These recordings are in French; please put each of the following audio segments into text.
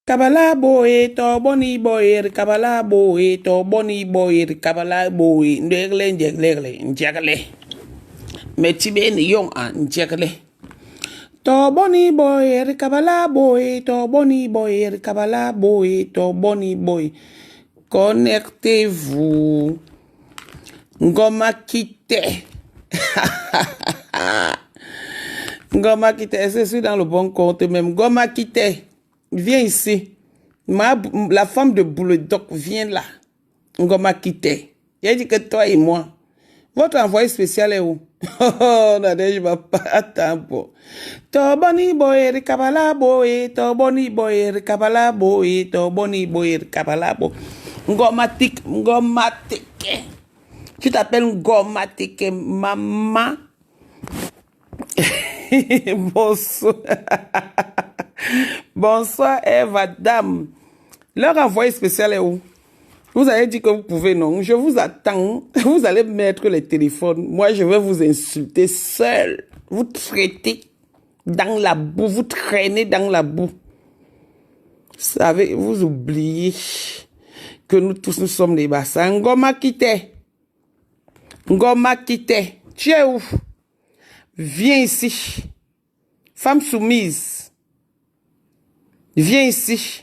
Kabala boy, to boni boy, kabala boy, to boni boy, kabala boy, njegle. Metibe ni yong an njegle. To boni boy, kabala boy, to boni boy, kabala boy, to boni boy. Connectez-vous. Ngoma kite. Ngoma kite, est-ce que je suis dans le bon compte même? Ngoma kite. Viens ici. La femme de Bouledoc, viens là. Ngoma Kite. J'ai dit que toi et moi. Votre envoyé spécial est où? Oh, non, je vais pas attendre. Toboni boy, kabala boy, toboni boy, kabala boy, toboni boy, kabala boy. Ngomatique. Tu t'appelles Ngomatique, maman. Bonsoir. Bonsoir, Eva, dame. Leur envoyé spécial est où? Vous avez dit que vous pouvez, non? Je vous attends. Vous allez mettre les téléphones. Moi, je vais vous insulter seul. Vous traitez dans la boue. Vous traînez dans la boue. Vous savez, vous oubliez que nous tous, nous sommes des bassins. Ngoma Kite. Ngoma Kite. Tu es où? Viens ici. Femme soumise. Viens ici.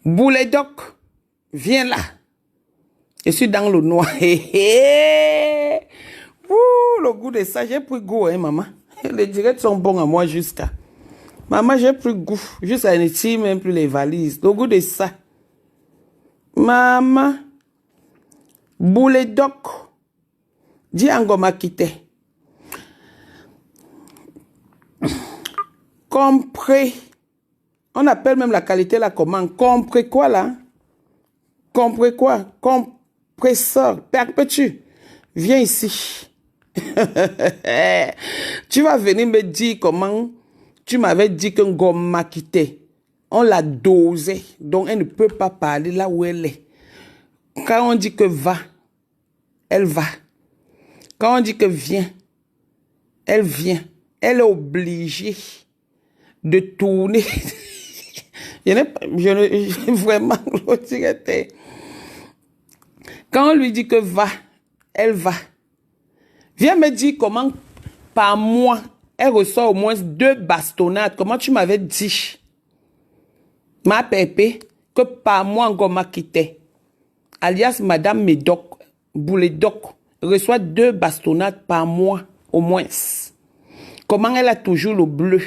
Bouledoc, viens là. Je suis dans le noir. Ouh, le goût de ça, j'ai pris goût, hein, maman. Les directs sont bons à moi jusqu'à. Maman, j'ai pris goût. Jusqu'à ne tire même plus les valises. Le goût de ça. Maman. Bouledoc. Dis Ngoma Kite. Compré. On appelle même la qualité là comment? Compré quoi là? Compré quoi? Compresseur. Perpétue. Viens ici. Tu vas venir me dire comment tu m'avais dit que Ngoma Kite. On l'a dosé. Donc elle ne peut pas parler là où elle est. Quand on dit que va, elle va. Quand on dit que viens, elle vient. Elle est obligée de tourner. Vraiment, quand on lui dit que va, elle va. Viens me dire comment, par mois, elle reçoit au moins 2 bastonnades. Comment tu m'avais dit, ma pépé, que par mois, Ngoma Kite, alias Madame Médoc, Bouledoc, reçoit 2 bastonnades par mois, au moins. Comment elle a toujours le bleu?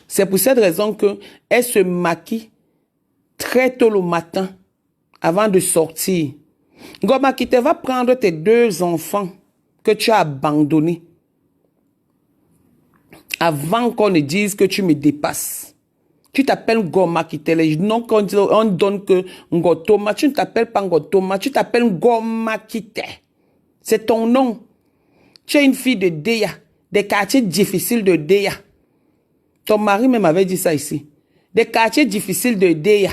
C'est pour cette raison qu'elle se maquille très tôt le matin avant de sortir. Ngoma Kite va prendre tes 2 enfants que tu as abandonnés avant qu'on ne dise que tu me dépasses. Tu t'appelles Ngoma Kite. Les noms qu'on donne que Ngotoma. Tu ne t'appelles pas Ngotoma. Tu t'appelles Ngoma Kite. C'est ton nom. Tu es une fille de Deya. Des quartiers difficiles de Deya. Ton mari même avait dit ça ici. Des quartiers difficiles de Deya.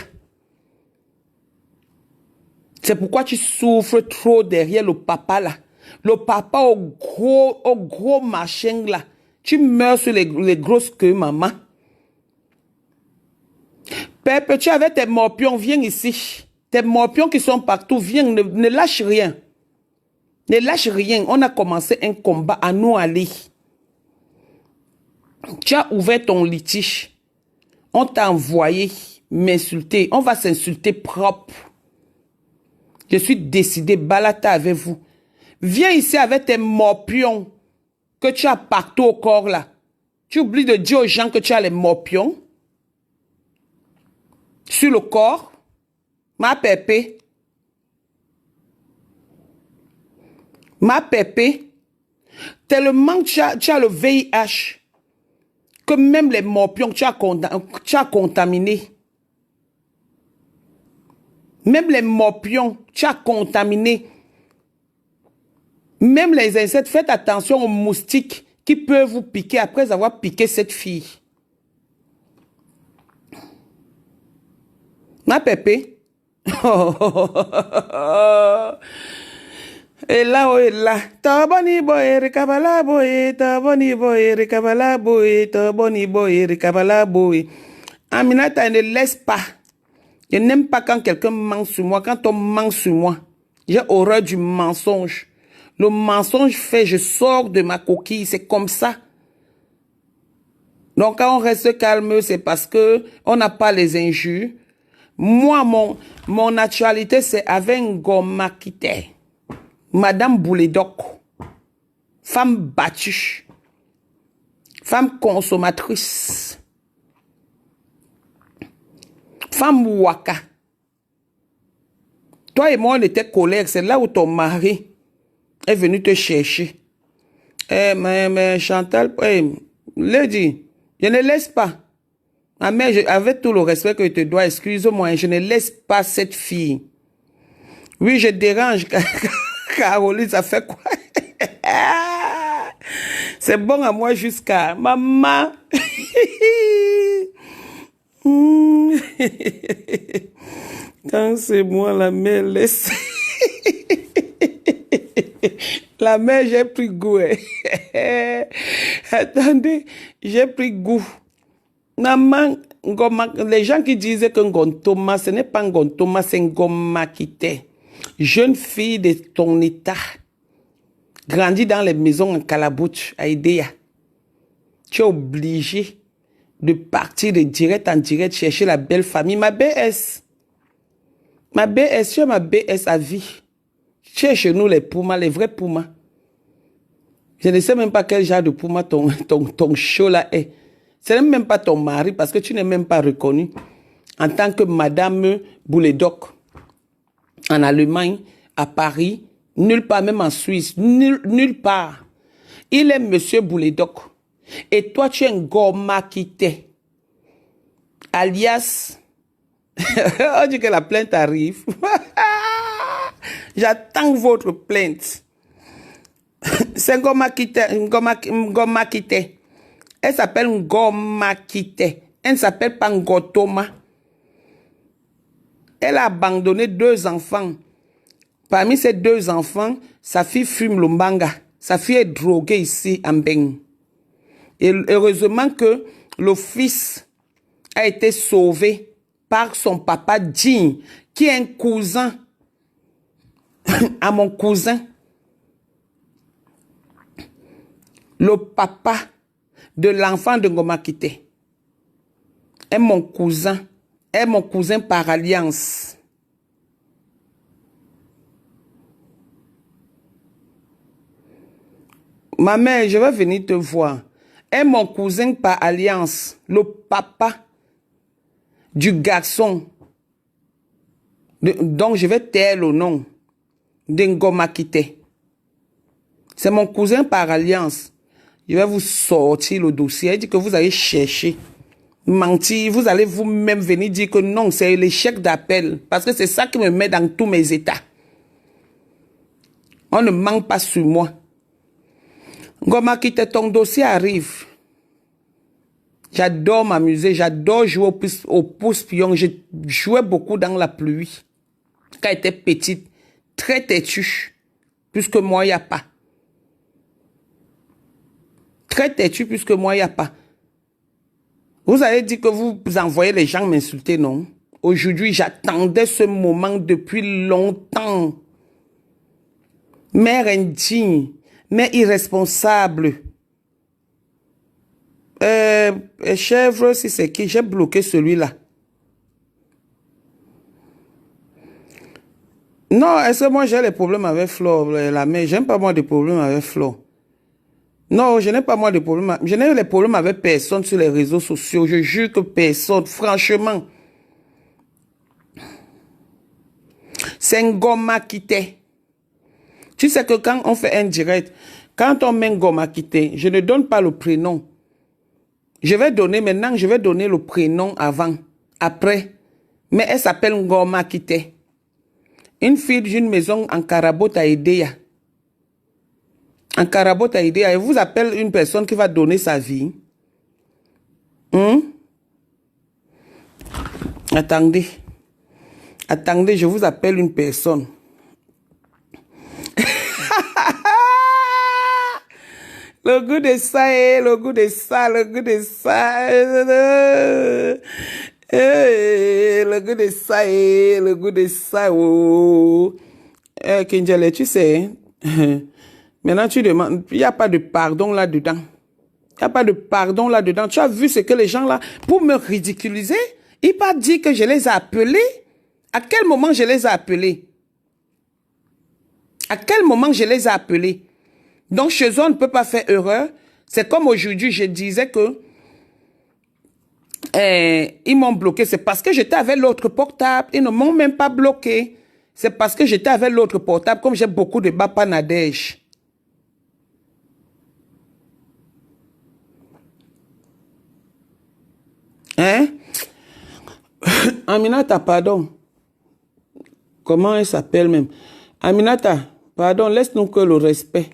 C'est pourquoi tu souffres trop derrière le papa là. Le papa au gros machin là. Tu meurs sur les grosses queues, maman. Pépé, tu avais tes morpions, viens ici. Tes morpions qui sont partout, viens, ne lâche rien. Ne lâche rien. On a commencé un combat à nous aller. Tu as ouvert ton litige. On t'a envoyé m'insulter. On va s'insulter propre. Je suis décidé, balata avec vous. Viens ici avec tes morpions que tu as partout au corps là. Tu oublies de dire aux gens que tu as les morpions sur le corps. Ma pépé. Ma pépé. Tellement tu as le VIH. Que même les morpions que tu as contaminés. Même les morpions, tu as contaminé. Même les insectes, faites attention aux moustiques qui peuvent vous piquer après avoir piqué cette fille. Ma pépé. Et là, oh, et là. Taboni boy, rekabala boy, taboni boy, rekabala boy, taboni boy, rekabala boy. Aminata, ne laisse pas. Je n'aime pas quand quelqu'un ment sur moi. Quand on ment sur moi, j'ai horreur du mensonge. Le mensonge fait, je sors de ma coquille. C'est comme ça. Donc, quand on reste calme, c'est parce que on n'a pas les injures. Moi, mon naturalité, c'est avec Ngoma Kité. Madame Boulédoc. Femme battue. Femme consommatrice. Femme waka. Toi et moi, on était collègues. C'est là où ton mari est venu te chercher. Mais Chantal, Lady, je ne laisse pas. Ma mère, avec tout le respect que je te dois, excuse-moi, je ne laisse pas cette fille. Oui, je dérange. Caroline, ça fait quoi? C'est bon à moi jusqu'à maman. Quand c'est moi, la mère laisse. La mère, j'ai pris goût. Attendez, j'ai pris goût. Maman, les gens qui disaient que Ngontoma, ce n'est pas Ngontoma, c'est Ngoma Kité. Jeune fille de ton état, grandie dans les maisons en Calabouche, à Idéa. Tu es obligé de partir de direct en direct chercher la belle famille. Ma BS. Ma BS, tu es ma BS à vie. Tu es chez nous les Pumas, les vrais Pumas. Je ne sais même pas quel genre de Puma ton show là est. Ce n'est même pas ton mari parce que tu n'es même pas reconnu en tant que Madame Boulédoc. En Allemagne, à Paris, nulle part, même en Suisse, nulle part. Il est Monsieur Boulédoc. Et toi, tu es un Ngoma Kité. Alias, on dit que la plainte arrive. J'attends votre plainte. C'est Ngoma Kité. Ngoma Kité. Elle s'appelle Ngoma Kité. Elle ne s'appelle pas Ngotoma. Elle a abandonné 2 enfants. Parmi ces 2 enfants, sa fille fume le mbanga. Sa fille est droguée ici en Beng. Et heureusement que le fils a été sauvé par son papa Jean, qui est un cousin à mon cousin. Le papa de l'enfant de Ngoma Kité est mon cousin. Est mon cousin par alliance. Ma mère, je vais venir te voir. Est mon cousin par alliance. Le papa du garçon. Donc, je vais taire le nom de Ngoma Kité. C'est mon cousin par alliance. Je vais vous sortir le dossier. Il dit que vous allez chercher. Mentir, vous allez vous-même venir dire que non, c'est l'échec d'appel. Parce que c'est ça qui me met dans tous mes états. On ne ment pas sur moi. Ngoma Kité, ton dossier arrive. J'adore m'amuser, j'adore jouer au pouce-pion. Je jouais beaucoup dans la pluie. Quand j'étais petite, très têtue. Puisque moi, il n'y a pas. Très têtue, puisque moi, il n'y a pas. Vous avez dit que vous envoyez les gens m'insulter, non? Aujourd'hui, j'attendais ce moment depuis longtemps. Mère indigne, mère irresponsable. Chèvre, si c'est qui? J'ai bloqué celui-là. Non, est-ce que moi j'ai les problèmes avec Flo, la mère? J'aime pas moi des problèmes avec Flo. Non, je n'ai pas moi de problème. Je n'ai les problèmes avec personne sur les réseaux sociaux. Je jure que personne, franchement. C'est Ngoma Kité. Tu sais que quand on fait un direct, quand on met Ngoma Kité, je ne donne pas le prénom. Je vais donner maintenant, je vais donner le prénom avant, après. Mais elle s'appelle Ngoma Kité. Une fille d'une maison en Karabot à Idéa. En Karabot à Idéa, elle vous appelle une personne qui va donner sa vie. Attendez. Attendez, je vous appelle une personne. Le goût de ça, le goût de ça, le goût de ça. Le goût de ça, le goût de ça. Oh. Kinjele, tu sais, maintenant tu demandes, il n'y a pas de pardon là-dedans. Il n'y a pas de pardon là-dedans. Tu as vu ce que les gens là, pour me ridiculiser, ils pas dit que je les ai appelés. À quel moment je les ai appelés? À quel moment je les ai appelés? Donc chez eux, on ne peut pas faire erreur. C'est comme aujourd'hui, je disais que ils m'ont bloqué. C'est parce que j'étais avec l'autre portable. Ils ne m'ont même pas bloqué. C'est parce que j'étais avec l'autre portable, comme j'ai beaucoup de Bapa Nadège. Hein? Aminata, pardon. Comment elle s'appelle même? Aminata, pardon, laisse-nous que le respect.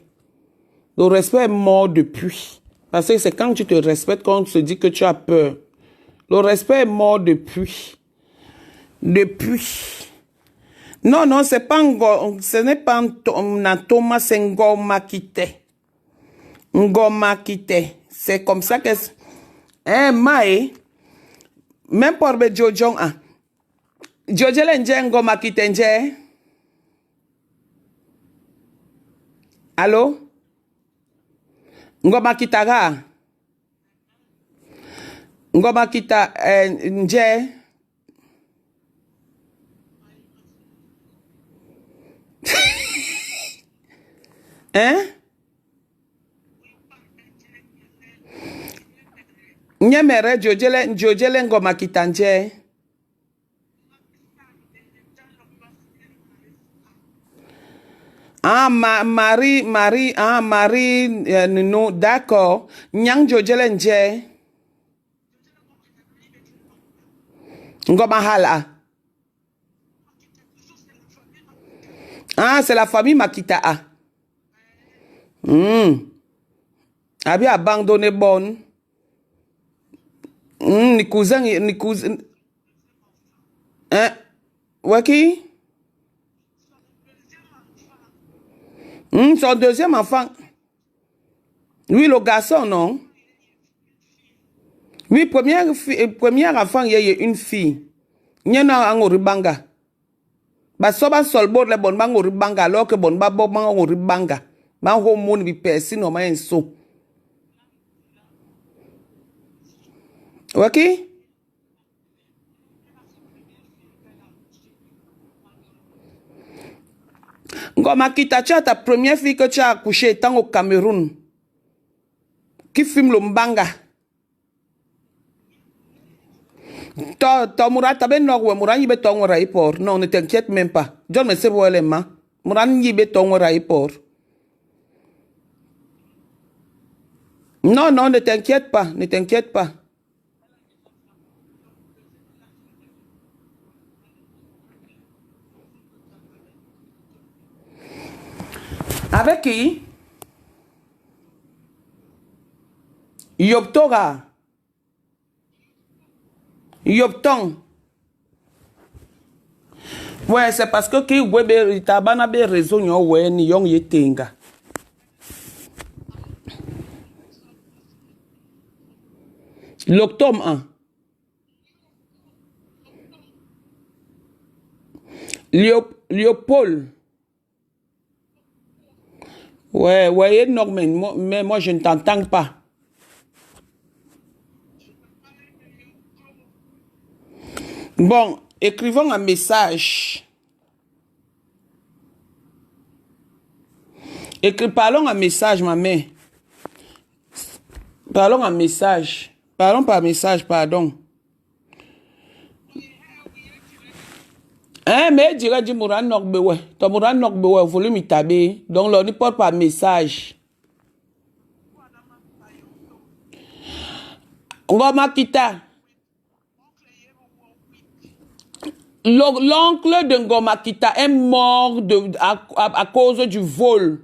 Le respect est mort depuis. Parce que c'est quand tu te respectes qu'on se dit que tu as peur. Le respect est mort depuis. Depuis. Non, non, c'est pas ce n'est pas Natoma, c'est Ngoma Kite. Ngoma Kite. C'est comme ça que... Hein, Mae, même pour le Jojong, ah. Jojele nje Ngoma Kite nje. Allô? Ngoma Kitaga. Ngoma Kita nje. Hein? Nyemere Jojele Ngoma Kita nje. Ah, Marie, non, d'accord. Nyang Jojele nje. Ngoma Hala. Ah, c'est la famille Makita. A bien abandonné bonne. Ni cousin. Hein? Waki? Son deuxième enfant. Oui, le garçon, non? Oui, premier enfant, il y a une fille. Il y en a un oribanga. Basoba solbo le bon bang oribanga, alors que bon babo bang oribanga. Bang homon bi persi no ma enso. Ok? Ngoma Kita, tu as ta première fille que tu as accouchée étant au Cameroun. Qui filme le mbanga. Mouran, t'as ben non, Mouran, il béton au raiport. Non, ne t'inquiète même pas. John me sait où elle est, ma. Mouran, il béton au raiport. Non, non, ne t'inquiète pas, ne t'inquiète pas. Avec qui? Yoptora. Yopton. Ouais, c'est parce que qui webe tabana be réseau nyo ouais ni yong yetenga. L'octome 1. Léopold. Ouais, ouais, non, mais moi je ne t'entends pas. Bon, écrivons un message. Parlons un message, ma mère. Parlons un message. Parlons par message, pardon. Hein, mais dirait du Mouran Nokbewe. Ton Mouran Nokbewe, volume itabé. Donc, l'on n'y porte par message. Ngoma Kita. L'oncle de Ngoma Kita est mort à cause du vol.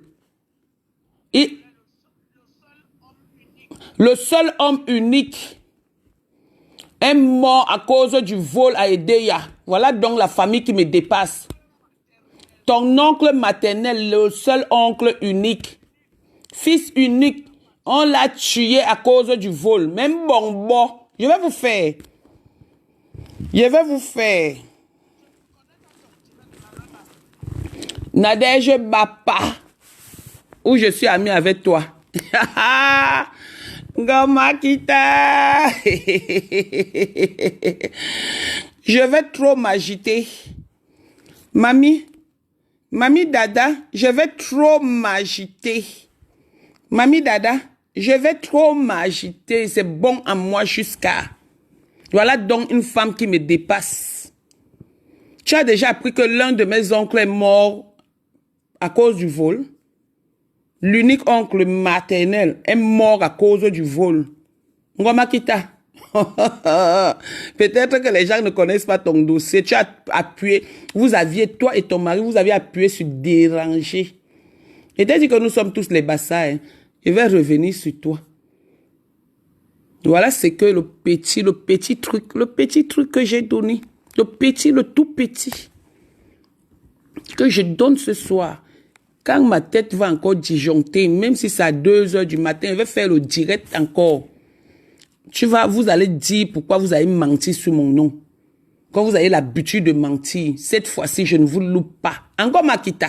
Le seul homme unique est mort à cause du vol à Edeya. Voilà donc la famille qui me dépasse. Ton oncle maternel, le seul oncle unique, fils unique, On l'a tué à cause du vol. Même bonbon. Je vais vous faire. Je vais vous faire. Nadège Bapa. Où je suis ami avec toi. Gomakita. Je vais trop m'agiter. Mamie Dada, je vais trop m'agiter. Mamie Dada, je vais trop m'agiter. C'est bon à moi jusqu'à... Voilà donc une femme qui me dépasse. Tu as déjà appris que l'un de mes oncles est mort à cause du vol. L'unique oncle maternel est mort à cause du vol. Ngomakita. Peut-être que les gens ne connaissent pas ton dossier. Tu as appuyé, toi et ton mari, vous avez appuyé sur déranger. Et t'as dit que nous sommes tous les bassins. Hein. Je vais revenir sur toi. Voilà, c'est que le petit truc que j'ai donné. Le tout petit. Que je donne ce soir. Quand ma tête va encore disjoncter, même si c'est à 2 heures du matin, je vais faire le direct encore. Vous allez dire pourquoi vous avez menti sur mon nom. Quand vous avez l'habitude de mentir, cette fois-ci, je ne vous loupe pas. Encore Makita.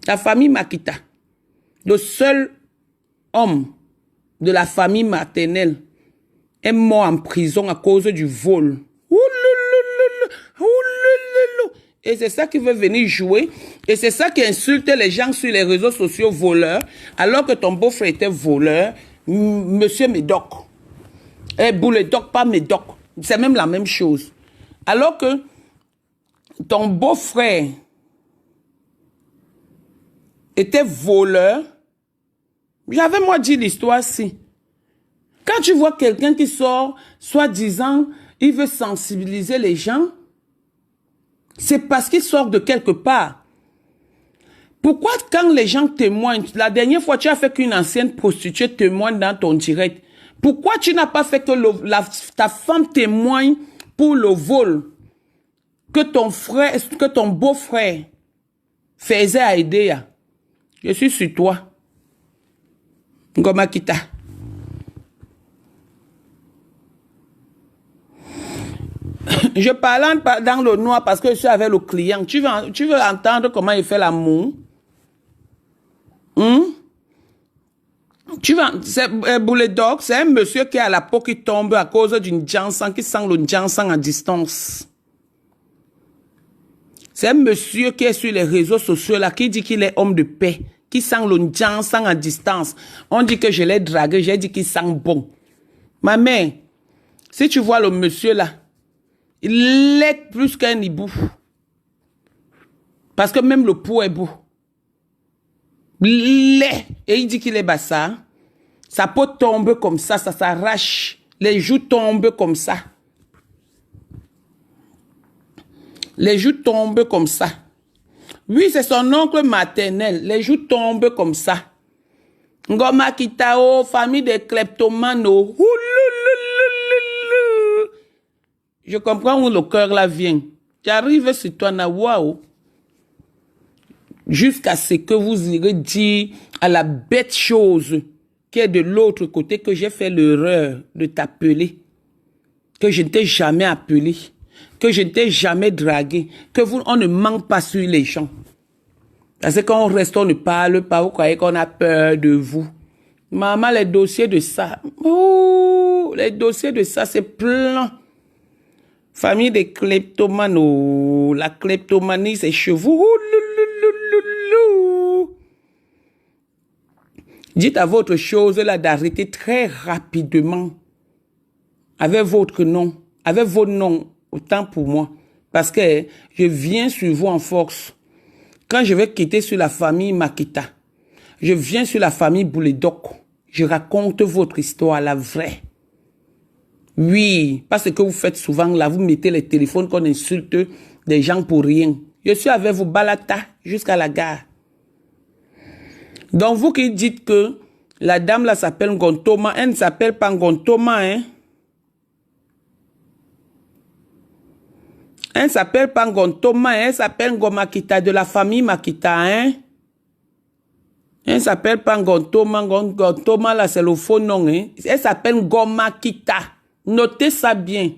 La famille Makita. Le seul homme de la famille maternelle est mort en prison à cause du vol. Et c'est ça qui veut venir jouer. Et c'est ça qui insulte les gens sur les réseaux sociaux voleurs. Alors que ton beau-frère était voleur. Monsieur Médoc. Bouledoc, pas Médoc. C'est même la même chose. Alors que ton beau-frère était voleur. J'avais moi dit l'histoire-ci. Quand tu vois quelqu'un qui sort, soi-disant, il veut sensibiliser les gens, c'est parce qu'il sort de quelque part. Pourquoi quand les gens témoignent, la dernière fois tu as fait qu'une ancienne prostituée témoigne dans ton direct, pourquoi tu n'as pas fait que ta femme témoigne pour le vol que ton beau-frère faisait à Edea? Je suis sur toi. Ngomakita. Je parle dans le noir parce que je suis avec le client. Tu veux entendre comment il fait l'amour? Bouledoc, c'est un monsieur qui a la peau qui tombe à cause d'une ginseng, qui sent le ginseng à distance. C'est un monsieur qui est sur les réseaux sociaux là, qui dit qu'il est homme de paix, qui sent le ginseng à distance. On dit que je l'ai dragué, j'ai dit qu'il sent bon. Ma mère, si tu vois le monsieur là, il est plus qu'un hibou. Parce que même le pot est beau. Et il dit qu'il est bassa. Sa peau tombe comme ça s'arrache. Les joues tombent comme ça. Les joues tombent comme ça. Oui, c'est son oncle maternel. Les joues tombent comme ça. Ngoma Kitao, famille de kleptomanes. Je comprends où le cœur là vient. J'arrive sur toi, na waouh. Jusqu'à ce que vous irez dire à la bête chose qui est de l'autre côté que j'ai fait l'erreur de t'appeler, que je ne t'ai jamais appelé, que je ne t'ai jamais dragué, on ne manque pas sur les gens. Parce que quand on reste, on ne parle pas, vous croyez qu'on a peur de vous. Maman, les dossiers de ça, les dossiers de ça, c'est plein. Famille des kleptomanes, la kleptomanie, c'est chevaux. Dites à votre chose là d'arrêter très rapidement avec votre nom, avec vos noms, autant pour moi. Parce que je viens sur vous en force. Quand je vais quitter sur la famille Makita, je viens sur la famille Bouledoc, je raconte votre histoire, la vraie. Oui, parce que vous faites souvent là, vous mettez les téléphones qu'on insulte des gens pour rien. Je suis avec vous, Balata, jusqu'à la gare. Donc vous qui dites que la dame là s'appelle Ngontoma, elle ne s'appelle pas Ngontoma, hein. Elle ne s'appelle pas Ngontoma, elle s'appelle Ngomakita, de la famille Makita, hein. Elle s'appelle pas Ngontoma. Ngontoma, là, c'est le faux nom. Hein. Elle s'appelle Ngomakita. Notez ça bien.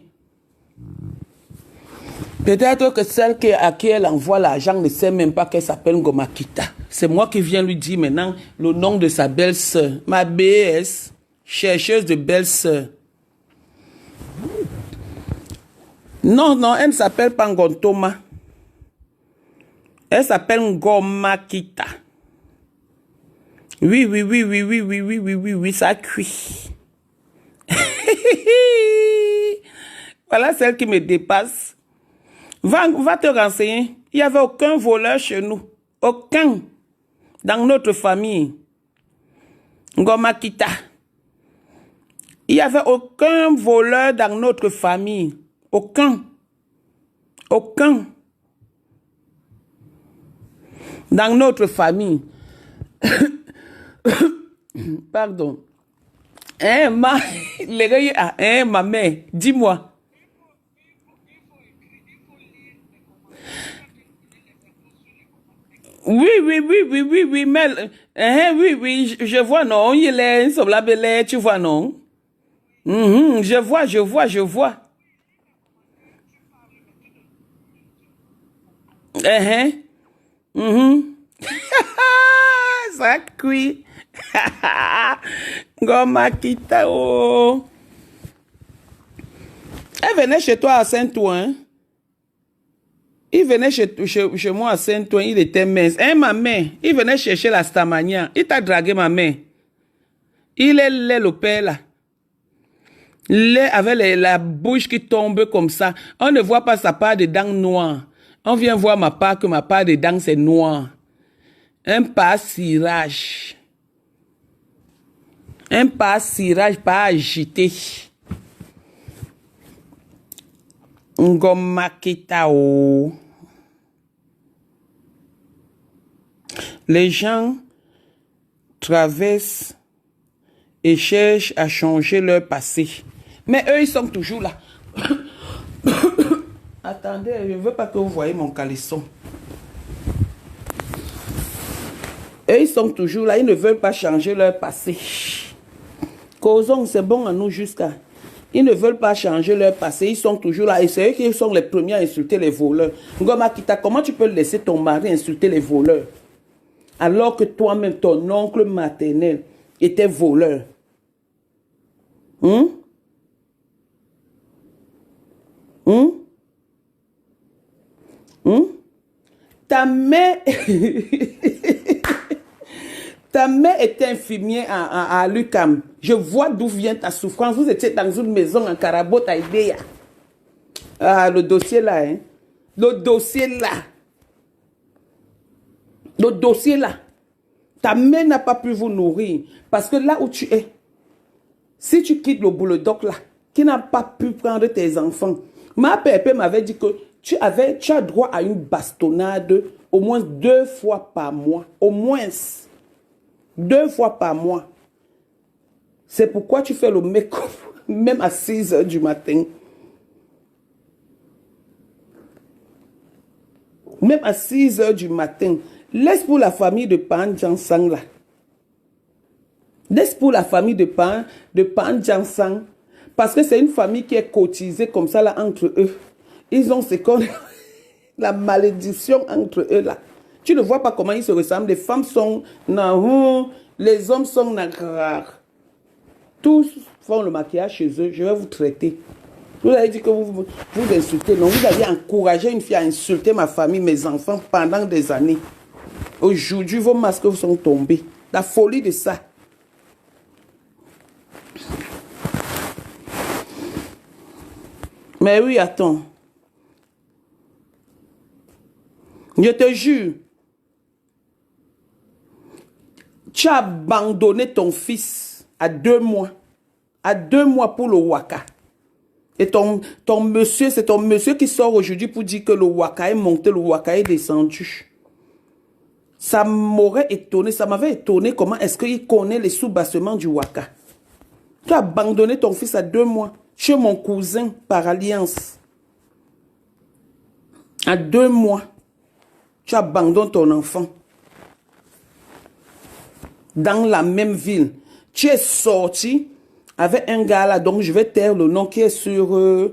Peut-être que celle à qui elle envoie l'argent ne sait même pas qu'elle s'appelle Ngomakita. C'est moi qui viens lui dire maintenant le nom de sa belle-sœur. Ma BS, chercheuse de belle-sœur. Non, non, elle ne s'appelle pas Ngontoma. Elle s'appelle Ngomakita. Oui, oui, oui, oui, oui, oui, oui, oui, oui, oui, ça cuit. Voilà celle qui me dépasse. Va te renseigner. Il n'y avait aucun voleur chez nous. Aucun. Dans notre famille. Ngomakita. Il n'y avait aucun voleur dans notre famille. Aucun. Aucun. Dans notre famille. Pardon. Hein, ma mère, dis-moi. Oui, oui, oui, oui, oui, oui, mais, oui, oui, je vois, non, il est, sur la belle, tu vois, non? Je vois, je vois, je vois. Ça cuit. Goma kita, oh. Elle venait chez toi à Saint-Ouen, hein? Il venait chez moi à Saint-Ouen, il était mince. Hein, ma mère, il venait chercher la stamania. Il t'a dragué, ma mère. Il est laid, le père, là. Laid avec la bouche qui tombe comme ça. On ne voit pas sa part de dents noires. On vient voir ma part, que ma part de dents, c'est noir. Un pas cirage. Un pas cirage, pas agité. Ngomakitao. Les gens traversent et cherchent à changer leur passé. Mais eux, ils sont toujours là. Attendez, je ne veux pas que vous voyez mon caleçon. Eux, ils sont toujours là. Ils ne veulent pas changer leur passé. Causons, c'est bon à nous jusqu'à... Ils ne veulent pas changer leur passé. Ils sont toujours là. Et c'est eux qui sont les premiers à insulter les voleurs. Ngomakita, comment tu peux laisser ton mari insulter les voleurs? Alors que toi-même, ton oncle maternel était voleur. Ta mère... Ta mère était infirmière à l'UQAM. Je vois d'où vient ta souffrance. Vous étiez dans une maison en Carabot à Idéa. Ah, le dossier là, hein. Le dossier là. Le dossier là. Ta mère n'a pas pu vous nourrir. Parce que là où tu es, si tu quittes le bulldog là, qui n'a pas pu prendre tes enfants, ma père m'avait dit que tu as droit à une bastonnade au moins 2 fois par mois. Au moins 2 fois par mois. C'est pourquoi tu fais le make-up même à 6 h du matin. Même à 6 h du matin. Laisse pour la famille de Pan Jansang là. Laisse pour la famille de Pan Jansang. Parce que c'est une famille qui est cotisée comme ça là entre eux. Ils ont ce qu'on... la malédiction entre eux là. Tu ne vois pas comment ils se ressemblent. Les femmes sont... les hommes sont... Tous font le maquillage chez eux. Je vais vous traiter. Vous avez dit que vous insultez. Non, vous avez encouragé une fille à insulter ma famille, mes enfants pendant des années. Aujourd'hui, vos masques sont tombés. La folie de ça. Mais oui, attends. Je te jure. Tu as abandonné ton fils à 2 mois. À 2 mois pour le Waka. Et ton monsieur, c'est ton monsieur qui sort aujourd'hui pour dire que le Waka est monté, le Waka est descendu. Ça m'aurait étonné, ça m'avait étonné comment est-ce qu'il connaît les sous-bassements du Waka. Tu as abandonné ton fils à 2 mois chez mon cousin par alliance. À 2 mois, tu abandonnes ton enfant. dans la même ville. Tu es sorti avec un gars là, donc je vais taire le nom qui est sur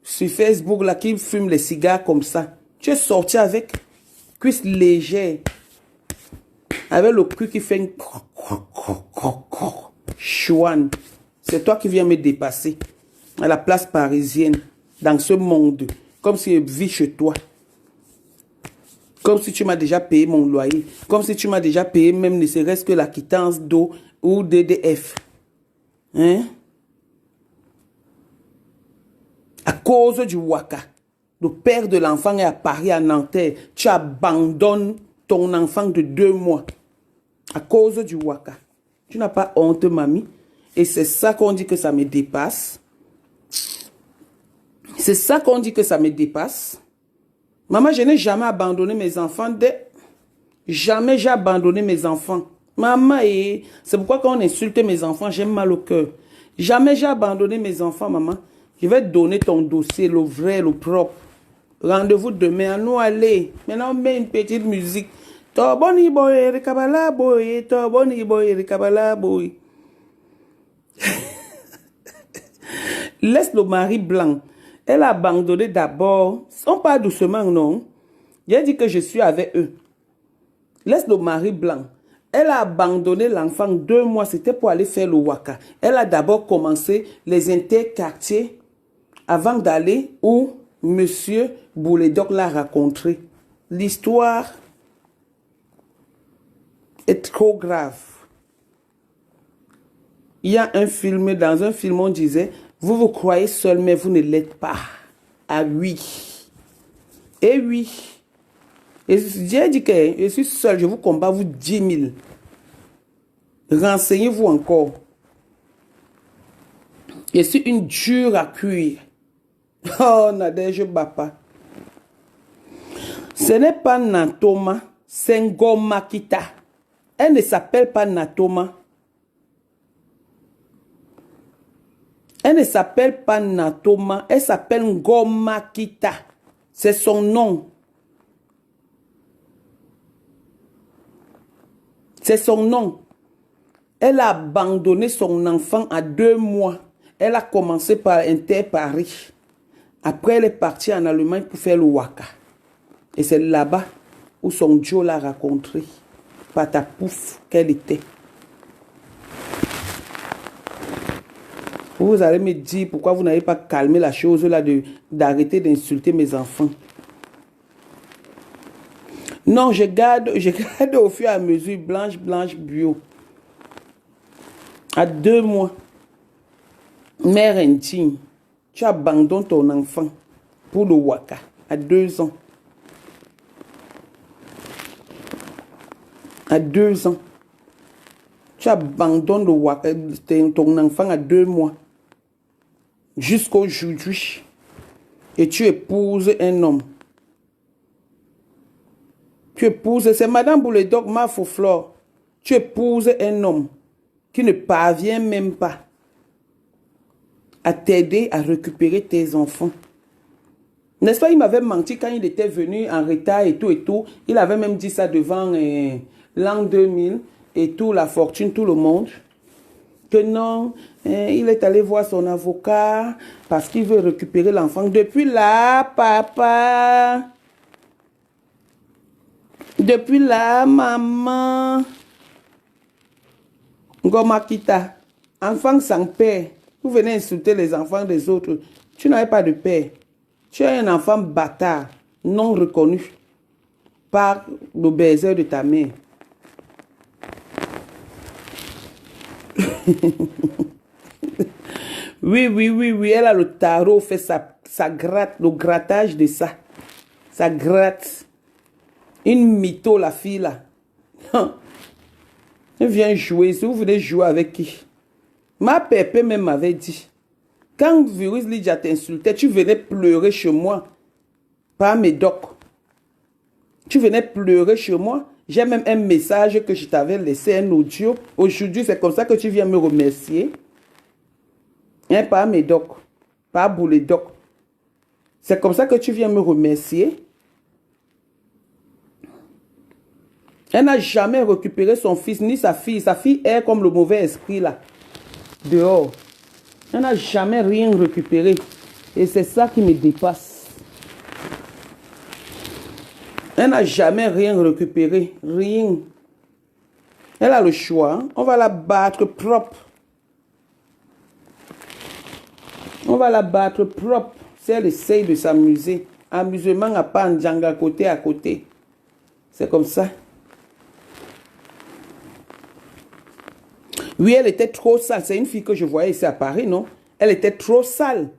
Facebook là, qui fume les cigares comme ça. Tu es sorti avec cuisse légère, avec le cul qui fait une chouane. C'est toi qui viens me dépasser à la place parisienne, dans ce monde, comme si je vis chez toi. Comme si tu m'as déjà payé mon loyer. Comme si tu m'as déjà payé même ne serait-ce que la quittance d'eau ou DDF. Hein? À cause du Waka, le père de l'enfant est à Paris, à Nanterre. Tu abandonnes ton enfant de 2 mois. À cause du Waka. Tu n'as pas honte, mamie. Et c'est ça qu'on dit que ça me dépasse. C'est ça qu'on dit que ça me dépasse. Maman, je n'ai jamais abandonné mes enfants. Jamais j'ai abandonné mes enfants. Maman, c'est pourquoi quand on insulte mes enfants, j'ai mal au cœur. Jamais j'ai abandonné mes enfants, maman. Je vais te donner ton dossier, le vrai, le propre. Rendez-vous demain, à nous aller. Maintenant, on met une petite musique. Toboni boy, rekabala boy, toboni boy, rekabala boy. Laisse le mari blanc. Elle a abandonné d'abord. On parle doucement, non? J'ai dit que je suis avec eux. Laisse le mari blanc. Elle a abandonné l'enfant 2 mois. C'était pour aller faire le Waka. Elle a d'abord commencé les interquartiers avant d'aller où Monsieur Bouledoc l'a rencontré. L'histoire est trop grave. Il y a un film, dans un film, on disait, vous vous croyez seul, mais vous ne l'êtes pas. Ah oui. Et oui. Et j'ai dit que je suis seul, je vous combats, vous 10 000. Renseignez-vous encore. Je suis une dure à cuire. Oh, Nadège Bapa. Ce n'est pas Natoma, c'est Ngomakita. Elle ne s'appelle pas Natoma. Elle ne s'appelle pas Natoma, elle s'appelle Ngomakita. C'est son nom. C'est son nom. Elle a abandonné son enfant à 2 mois. Elle a commencé par Inter-Paris. Après, elle est partie en Allemagne pour faire le Waka. Et c'est là-bas où son Joe l'a rencontré. Patapouf qu'elle était. Vous allez me dire pourquoi vous n'avez pas calmé la chose là d'arrêter d'insulter mes enfants. Non, je garde au fur et à mesure blanche bio. À 2 mois. Mère indigne. Tu abandonnes ton enfant pour le Waka à 2 ans. À 2 ans. Tu abandonnes le Waka, ton enfant à 2 mois. Jusqu'aujourd'hui. Et tu épouses un homme. Tu épouses, c'est Madame Bouledoc, ma Flore. Tu épouses un homme qui ne parvient même pas à t'aider à récupérer tes enfants. N'est-ce pas, il m'avait menti quand il était venu en retard et tout et tout. Il avait même dit ça devant l'an 2000 et tout, la fortune, tout le monde. Que non, il est allé voir son avocat parce qu'il veut récupérer l'enfant. Depuis là, papa. Depuis là, maman. Ngomakita. Enfant sans père. Vous venez insulter les enfants des autres. Tu n'avais pas de père. Tu es un enfant bâtard, non reconnu par le baiser de ta mère. Oui. Elle a le tarot, fait ça gratte, le grattage de ça. Ça gratte. Une mytho, la fille là. Elle vient jouer. Si vous venez jouer avec qui? Ma pépé même m'avait dit. Quand Virus Lydia t'insultait, tu venais pleurer chez moi. Pas mes docs. Tu venais pleurer chez moi. J'ai même un message que je t'avais laissé, un audio. Aujourd'hui, c'est comme ça que tu viens me remercier. Hein, pas mes docs. Pas Bouledoc. C'est comme ça que tu viens me remercier. Elle n'a jamais récupéré son fils, ni sa fille. Sa fille est comme le mauvais esprit là, dehors. Elle n'a jamais rien récupéré. Et c'est ça qui me dépasse. Elle n'a jamais rien récupéré. Rien. Elle a le choix. Hein? On va la battre propre. On va la battre propre. Si elle essaye de s'amuser. Amusement à pas en djanga côté à côté. C'est comme ça. Oui, elle était trop sale. C'est une fille que je voyais ici à Paris, non? Elle était trop sale.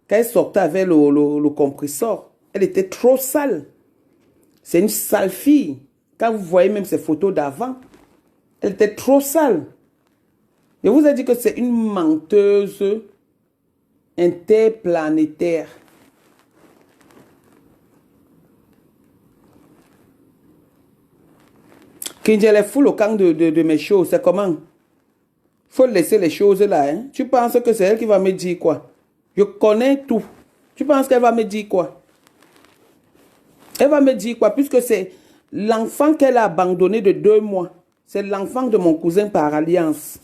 Quand elle sortait avec le compresseur, elle était trop sale. C'est une sale fille. Quand vous voyez même ses photos d'avant, elle était trop sale. Je vous ai dit que c'est une menteuse interplanétaire. Kinjel est full au camp de mes choses. C'est comment? Faut laisser les choses là. Hein? Tu penses que c'est elle qui va me dire quoi? Je connais tout. Tu penses qu'elle va me dire quoi? Elle va me dire quoi? Puisque c'est l'enfant qu'elle a abandonné de 2 mois. C'est l'enfant de mon cousin par alliance.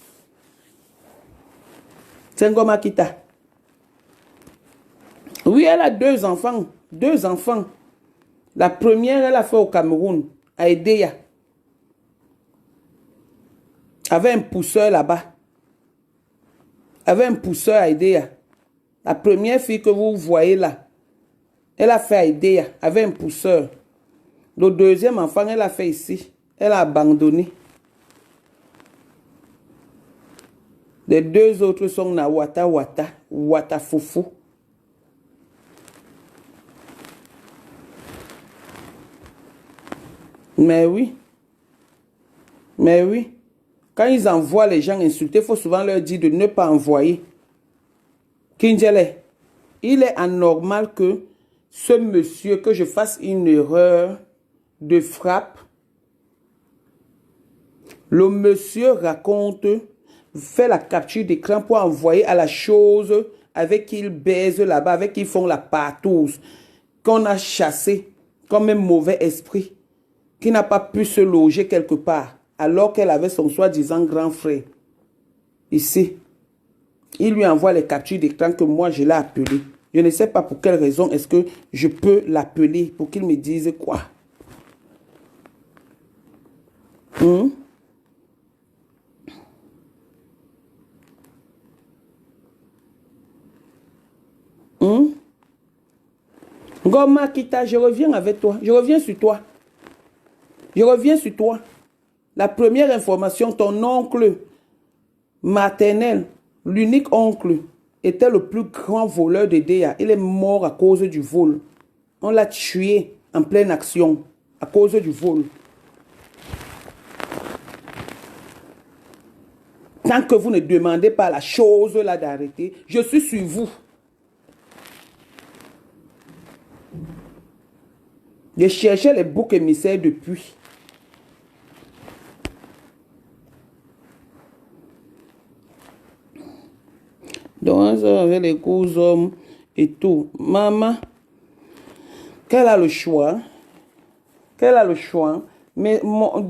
C'est Ngoma Kita. Oui, elle a 2 enfants. 2 enfants. La première, elle a fait au Cameroun, à Edea. Avait un pousseur là-bas. Avait un pousseur à Edea. La première fille que vous voyez là, elle a fait à Edea, avait un pousseur. Le deuxième enfant, elle a fait ici. Elle a abandonné. Les 2 autres sont na Wata Wata, Wata Foufou. Mais oui. Mais oui. Quand ils envoient les gens insulter, il faut souvent leur dire de ne pas envoyer. Kinjele, il est anormal que ce monsieur, que je fasse une erreur de frappe. Le monsieur raconte, fait la capture d'écran pour envoyer à la chose avec qui ils baisent là-bas, avec qui ils font la partouze, qu'on a chassé comme un mauvais esprit, qui n'a pas pu se loger quelque part, alors qu'elle avait son soi-disant grand frère. Ici, il lui envoie les captures d'écran que moi je l'ai appelé. Je ne sais pas pour quelle raison est-ce que je peux l'appeler pour qu'il me dise quoi. Ngoma Kita, je reviens avec toi. Je reviens sur toi. Je reviens sur toi. La première information, ton oncle maternel, l'unique oncle, était le plus grand voleur de Déa. Il est mort à cause du vol. On l'a tué en pleine action à cause du vol. Tant que vous ne demandez pas la chose là d'arrêter, je suis sur vous. Je cherchais les boucs émissaires depuis. Donc, avec les gros hommes et tout. Maman, qu'elle a le choix. Qu'elle a le choix. Mais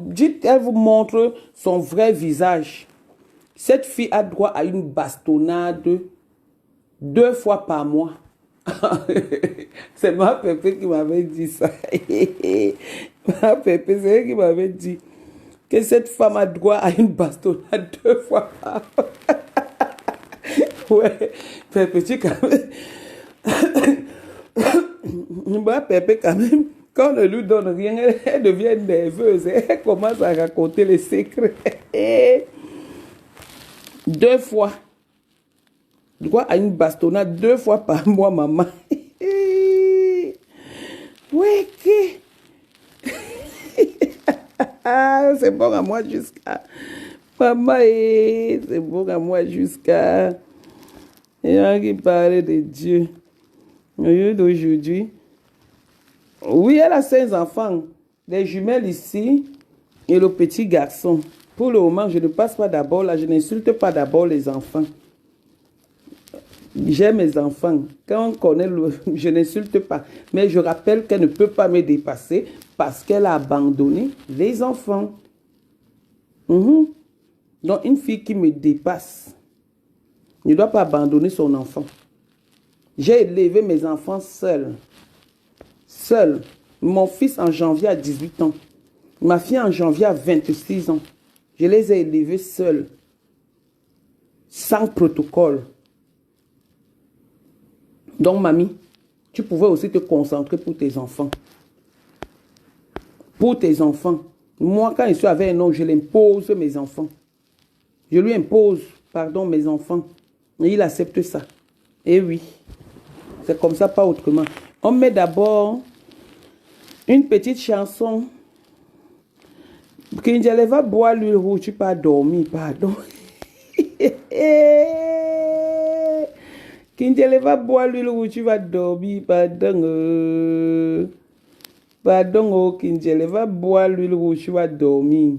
dites, elle vous montre son vrai visage. Cette fille a droit à une bastonnade 2 fois par mois. C'est ma pépé qui m'avait dit ça. Ma pépé, c'est elle qui m'avait dit que cette femme a droit à une bastonnade 2 fois par mois. Ouais, Pépé, tu quand même. Ma pépé, quand même, quand on ne lui donne rien, elle devient nerveuse. Elle commence à raconter les secrets. 2 fois. Droit à une bastonnade 2 fois par mois, maman. Ouais, c'est bon à moi jusqu'à... Maman, c'est bon à moi jusqu'à... Il y a qui parlait de Dieu. Au lieu d'aujourd'hui. Oui, elle a 5 enfants. Les jumelles ici et le petit garçon. Pour le moment, je ne passe pas d'abord là. Je n'insulte pas d'abord les enfants. J'ai mes enfants. Quand on connaît je n'insulte pas. Mais je rappelle qu'elle ne peut pas me dépasser parce qu'elle a abandonné les enfants. Donc, une fille qui me dépasse ne doit pas abandonner son enfant. J'ai élevé mes enfants seul. Seul. Mon fils en janvier a 18 ans. Ma fille en janvier a 26 ans. Je les ai élevés seuls. Sans protocole. Donc, mamie, tu pouvais aussi te concentrer pour tes enfants. Pour tes enfants. Moi, quand je suis avec un homme, je l'impose mes enfants. Je lui impose, pardon, mes enfants. Et il accepte ça. Et oui. C'est comme ça, pas autrement. On met d'abord une petite chanson. Kinjele va boire l'huile rouge, tu pas dormir, pardon. Kinjele va boire l'huile rouge, tu vas dormir, pardon. Pardon, oh, Kinjele va boire l'huile rouge, tu vas dormir.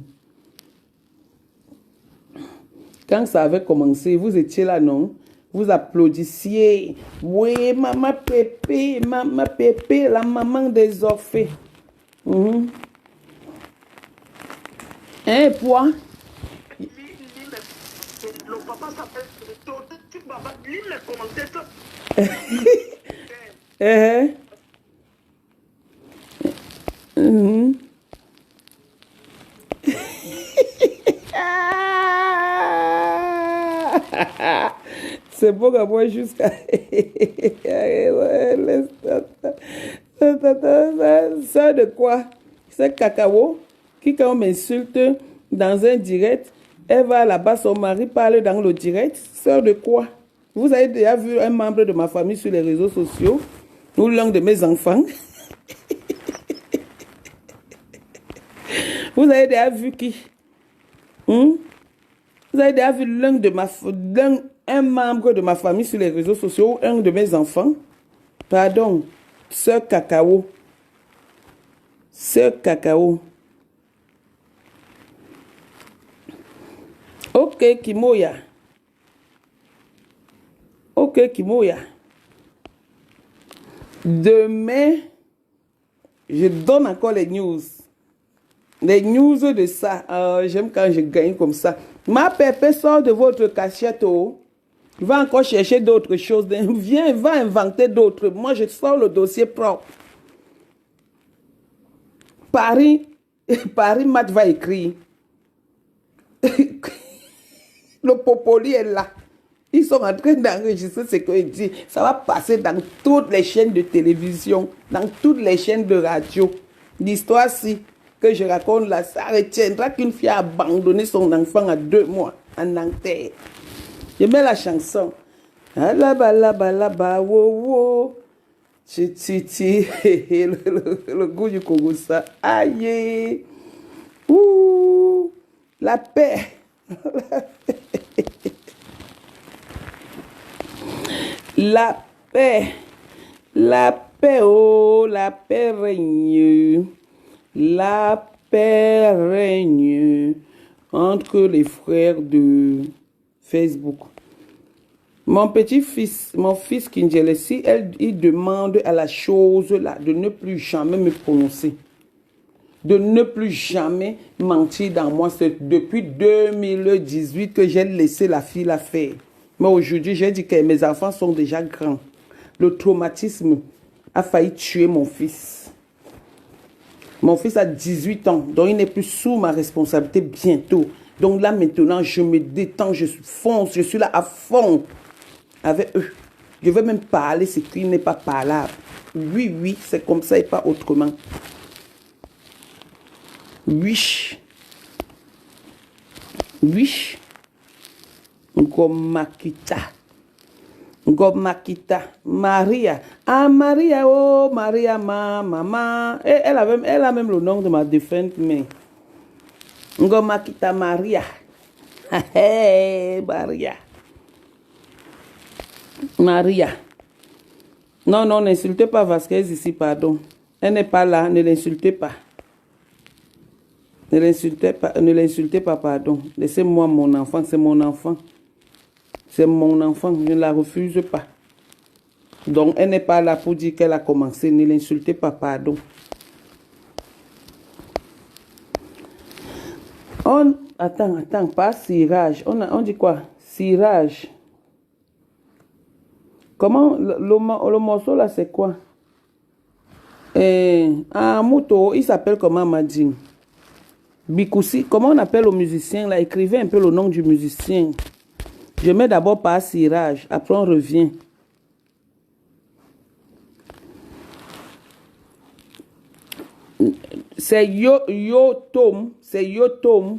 Quand ça avait commencé, vous étiez là, non? Vous applaudissiez. Oui, maman Pépé, la maman des orphées. Hein, quoi? Le papa s'appelle tu vas lire les commentaires. C'est bon à moi jusqu'à... Ça de quoi? C'est cacao qui, quand on m'insulte dans un direct, elle va là-bas, son mari parle dans le direct. Sœur de quoi? Vous avez déjà vu un membre de ma famille sur les réseaux sociaux ou l'un de mes enfants? Vous avez déjà vu qui? Vous avez déjà vu un membre de ma famille sur les réseaux sociaux ou un de mes enfants? Pardon, sœur cacao. Sœur cacao. Ok, Kimoya. Ok, Kimoya. Demain, je donne encore les news. Les news de ça. J'aime quand je gagne comme ça. Ma Pépé sort de votre cachette. Va encore chercher d'autres choses. Viens, va inventer d'autres. Moi, je sors le dossier propre. Paris Mat va écrire. Le Popoli est là. Ils sont en train d'enregistrer ce qu'il dit. Ça va passer dans toutes les chaînes de télévision, dans toutes les chaînes de radio. L'histoire-ci que je raconte là, ça retiendra qu'une fille a abandonné son enfant à 2 mois en Angleterre. Je mets la chanson. Alaba, wo, wo. Le goût du Congo, ça. Aïe. Ouh. La paix. La paix. La paix, oh, la paix règne. La paix règne entre les frères de Facebook. Mon petit-fils, mon fils Kinjelesi, il demande à la chose là de ne plus jamais me prononcer. De ne plus jamais mentir dans moi. C'est depuis 2018 que j'ai laissé la fille la faire. Mais aujourd'hui, j'ai dit que mes enfants sont déjà grands. Le traumatisme a failli tuer mon fils. Mon fils a 18 ans, donc il n'est plus sous ma responsabilité bientôt. Donc là, maintenant, je me détends, je fonce, je suis là à fond avec eux. Je veux même parler, ce qui n'est pas parlable. Oui, oui, c'est comme ça et pas autrement. Oui. Oui. Ngomakita. Ngomakita. Maria. Ah, Maria, oh, Maria, ma maman. Elle a même le nom de ma défunte mère. Ngomakita Maria. Hey, Maria. Maria. Non, non, n'insultez pas Vasquez ici, pardon. Elle n'est pas là, ne l'insultez pas. Ne l'insultez pas, pardon. Laissez-moi mon enfant, c'est mon enfant. C'est mon enfant, je ne la refuse pas. Donc, elle n'est pas là pour dire qu'elle a commencé. Ne l'insultez pas, pardon. Attends, pas cirage. On dit quoi? Cirage. Comment, le morceau là, c'est quoi? Mouto, il s'appelle comment, Madine? Bikoussi, comment on appelle le musicien là? Écrivez un peu le nom du musicien. Je mets d'abord par cirage, après on revient. C'est Yotom. C'est Yotom.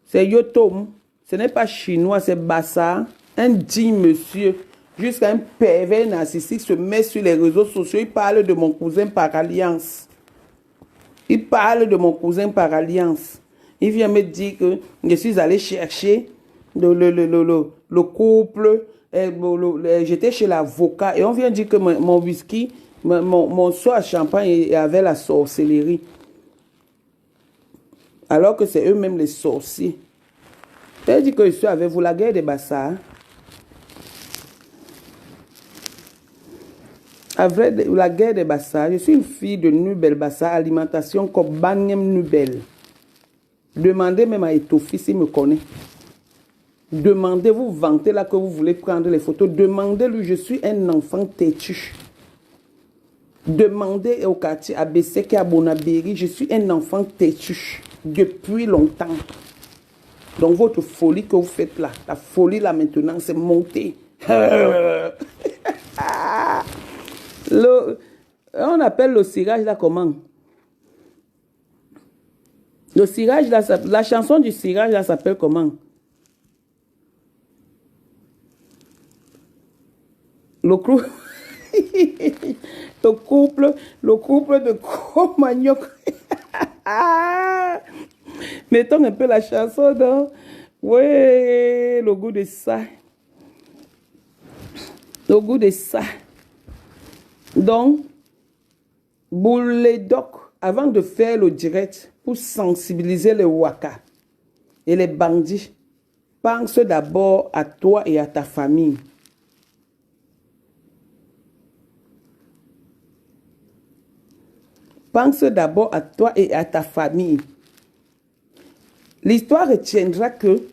C'est Yotom. Ce n'est pas chinois, c'est Bassa. Un digne monsieur, jusqu'à un pervers narcissique, se met sur les réseaux sociaux. Il parle de mon cousin par alliance. Il parle de mon cousin par alliance. Il vient me dire que je suis allé chercher le couple. J'étais chez l'avocat et on vient dire que mon whisky, mon seau à champagne avait la sorcellerie. Alors que c'est eux-mêmes les sorciers. Elle dit que je suis avec vous, la guerre des Bassards. Avec la guerre des Bassards, je suis une fille de Nubel Bassard, alimentation comme Banyem Nubel. Demandez même à Etofi s'il me connaît. Demandez, vous vantez là que vous voulez prendre les photos. Demandez-lui, je suis un enfant têtu. Demandez au quartier à Bessek et à Bonabéry, je suis un enfant têtu depuis longtemps. Donc votre folie que vous faites là, la folie là maintenant, c'est monter. On appelle le cirage là comment? Le cirage là, la chanson du cirage là s'appelle comment? Le couple, le couple de Cro-Magnon. Mettons un peu la chanson dans. Ouais, le goût de ça. Le goût de ça. Donc, Bouledoc, avant de faire le direct pour sensibiliser les Waka et les bandits, pense d'abord à toi et à ta famille. Pense d'abord à toi et à ta famille. L'histoire retiendra que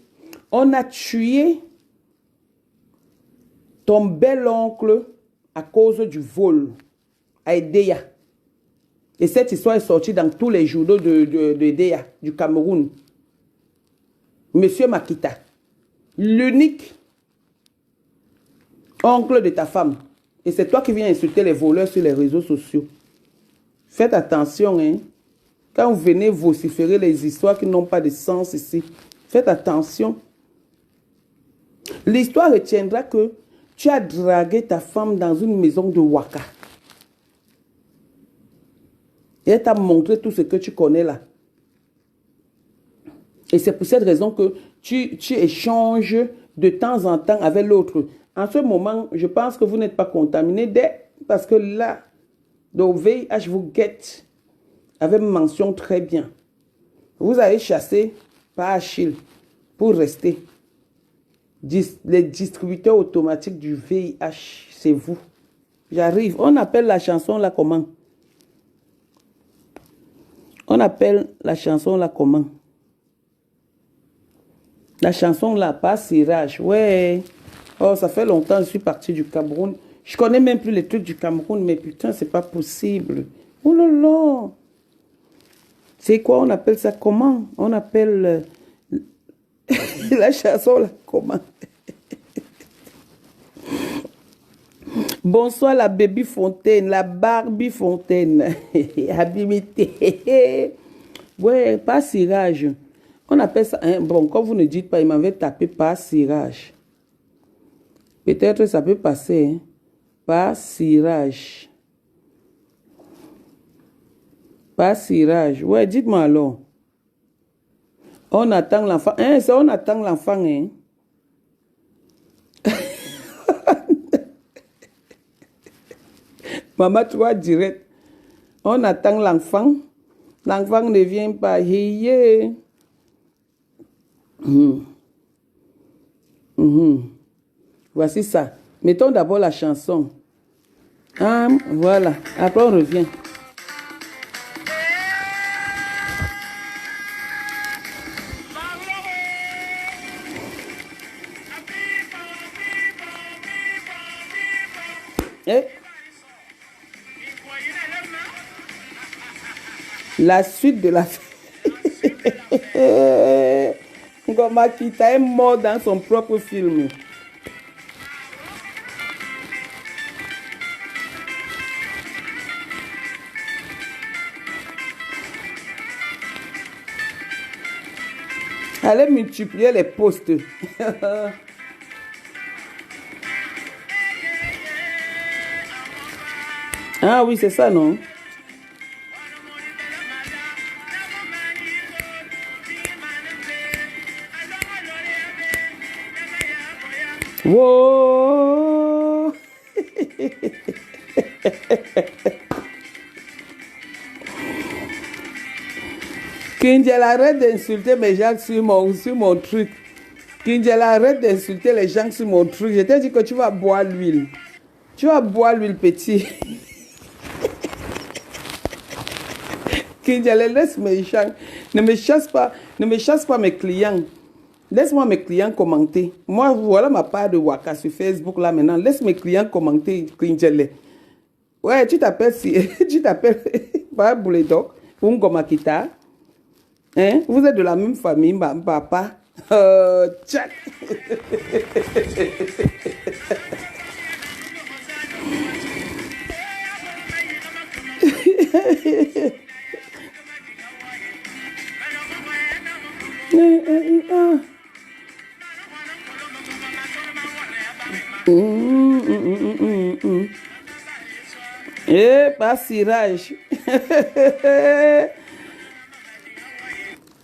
on a tué ton bel oncle à cause du vol à Edea. Et cette histoire est sortie dans tous les journaux de Edea, du Cameroun. Monsieur Makita, l'unique oncle de ta femme. Et c'est toi qui viens insulter les voleurs sur les réseaux sociaux. Faites attention, hein. Quand vous venez vociférer les histoires qui n'ont pas de sens ici, faites attention. L'histoire retiendra que tu as dragué ta femme dans une maison de Waka. Et elle t'a montré tout ce que tu connais là. Et c'est pour cette raison que tu échanges de temps en temps avec l'autre. En ce moment, je pense que vous n'êtes pas contaminé parce que là, le VIH vous guette avec mention très bien. Vous avez chassé par Achille pour rester. Les distributeurs automatiques du VIH, c'est vous. J'arrive. On appelle la chanson là comment? On appelle la chanson là comment? La chanson là, pas cirage. Ouais. Oh, ça fait longtemps que je suis parti du Cameroun. Je connais même plus les trucs du Cameroun, mais putain, c'est pas possible. Oh là là. C'est quoi, on appelle ça comment? On appelle la chanson là, comment? Bonsoir la baby Fontaine, la Barbie Fontaine. Habimité. Ouais, pas cirage. On appelle ça, hein, bon, comme vous ne dites pas, il m'avait tapé pas cirage. Peut-être ça peut passer, hein. Pas cirage. Pas cirage. Ouais, dites-moi alors. On attend l'enfant. Hein, ça, on attend l'enfant, hein. Maman, tu vois, direct. On attend l'enfant. L'enfant ne vient pas. Voici ça. Mettons d'abord la chanson. Ah, voilà. Après, on revient. Et la suite de la Ngoma Kita est mort dans son propre film. Allez multiplier les postes. Ah oui, c'est ça, non? Wow! Kinjel, arrête d'insulter mes gens sur mon truc. Kinjel, arrête d'insulter les gens sur mon truc. Je t'ai dit que tu vas boire l'huile. Tu vas boire l'huile, petit. Kinjel, laisse mes gens. Ne me chasse pas mes clients. Laisse-moi mes clients commenter. Moi, voilà ma part de Waka sur Facebook là maintenant. Laisse mes clients commenter, Kinjel. Ouais, tu t'appelles Bouledok ou Ngoma Kita. Hein? Vous êtes de la même famille, papa. Tchac. Eh, pas Siraj.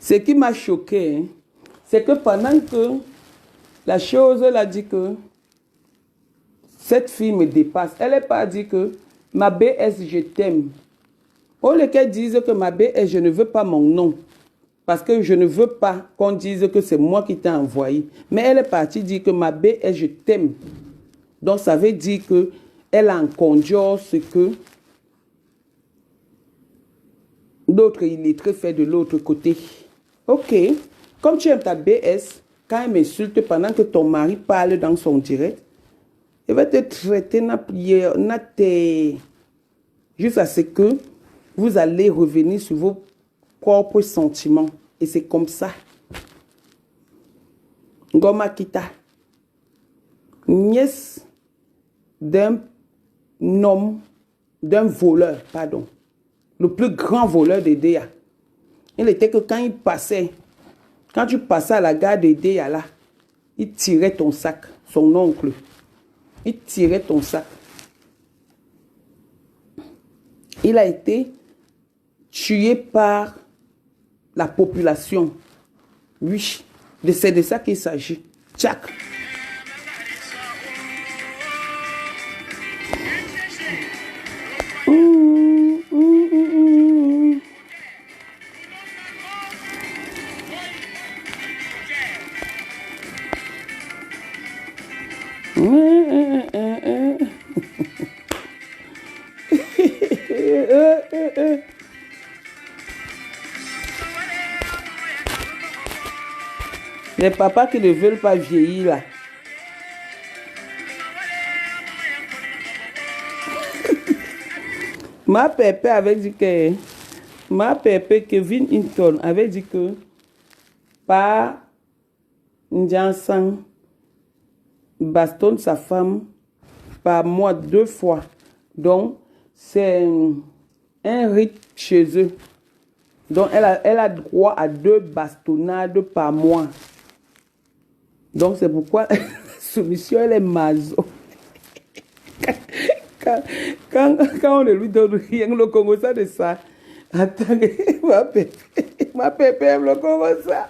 Ce qui m'a choqué, hein, c'est que pendant que la chose, elle a dit que cette fille me dépasse, elle n'a pas dit que ma BS, je t'aime. Au lieu qu'elle dise que ma BS, je ne veux pas mon nom. Parce que je ne veux pas qu'on dise que c'est moi qui t'ai envoyé. Mais elle est partie dire que ma BS, je t'aime. Donc ça veut dire qu'elle a en conduit ce que l'autre illettré fait de l'autre côté. Ok, comme tu aimes ta BS, quand elle m'insulte pendant que ton mari parle dans son direct, il va te traiter jusqu'à ce que vous allez revenir sur vos propres sentiments. Et c'est comme ça. Ngoma Kita, nièce d'un homme, d'un voleur, pardon. Le plus grand voleur de Déa. Il était que quand tu passais à la gare de Déa là, il tirait ton sac, son oncle. Il tirait ton sac. Il a été tué par la population. Oui, c'est de ça qu'il s'agit. Tchac. Les papas qui ne veulent pas vieillir là. Ma pépé avait dit que Kevin Hinton avait dit que par Njansan bastonne sa femme par mois 2 fois. Donc c'est un rite chez eux. Donc elle a droit à 2 bastonnades par mois. Donc c'est pourquoi la soumission elle est maso. Quand on ne lui donne rien, le Congo ça de ça. Attends, ma pépé aime le Congo ça.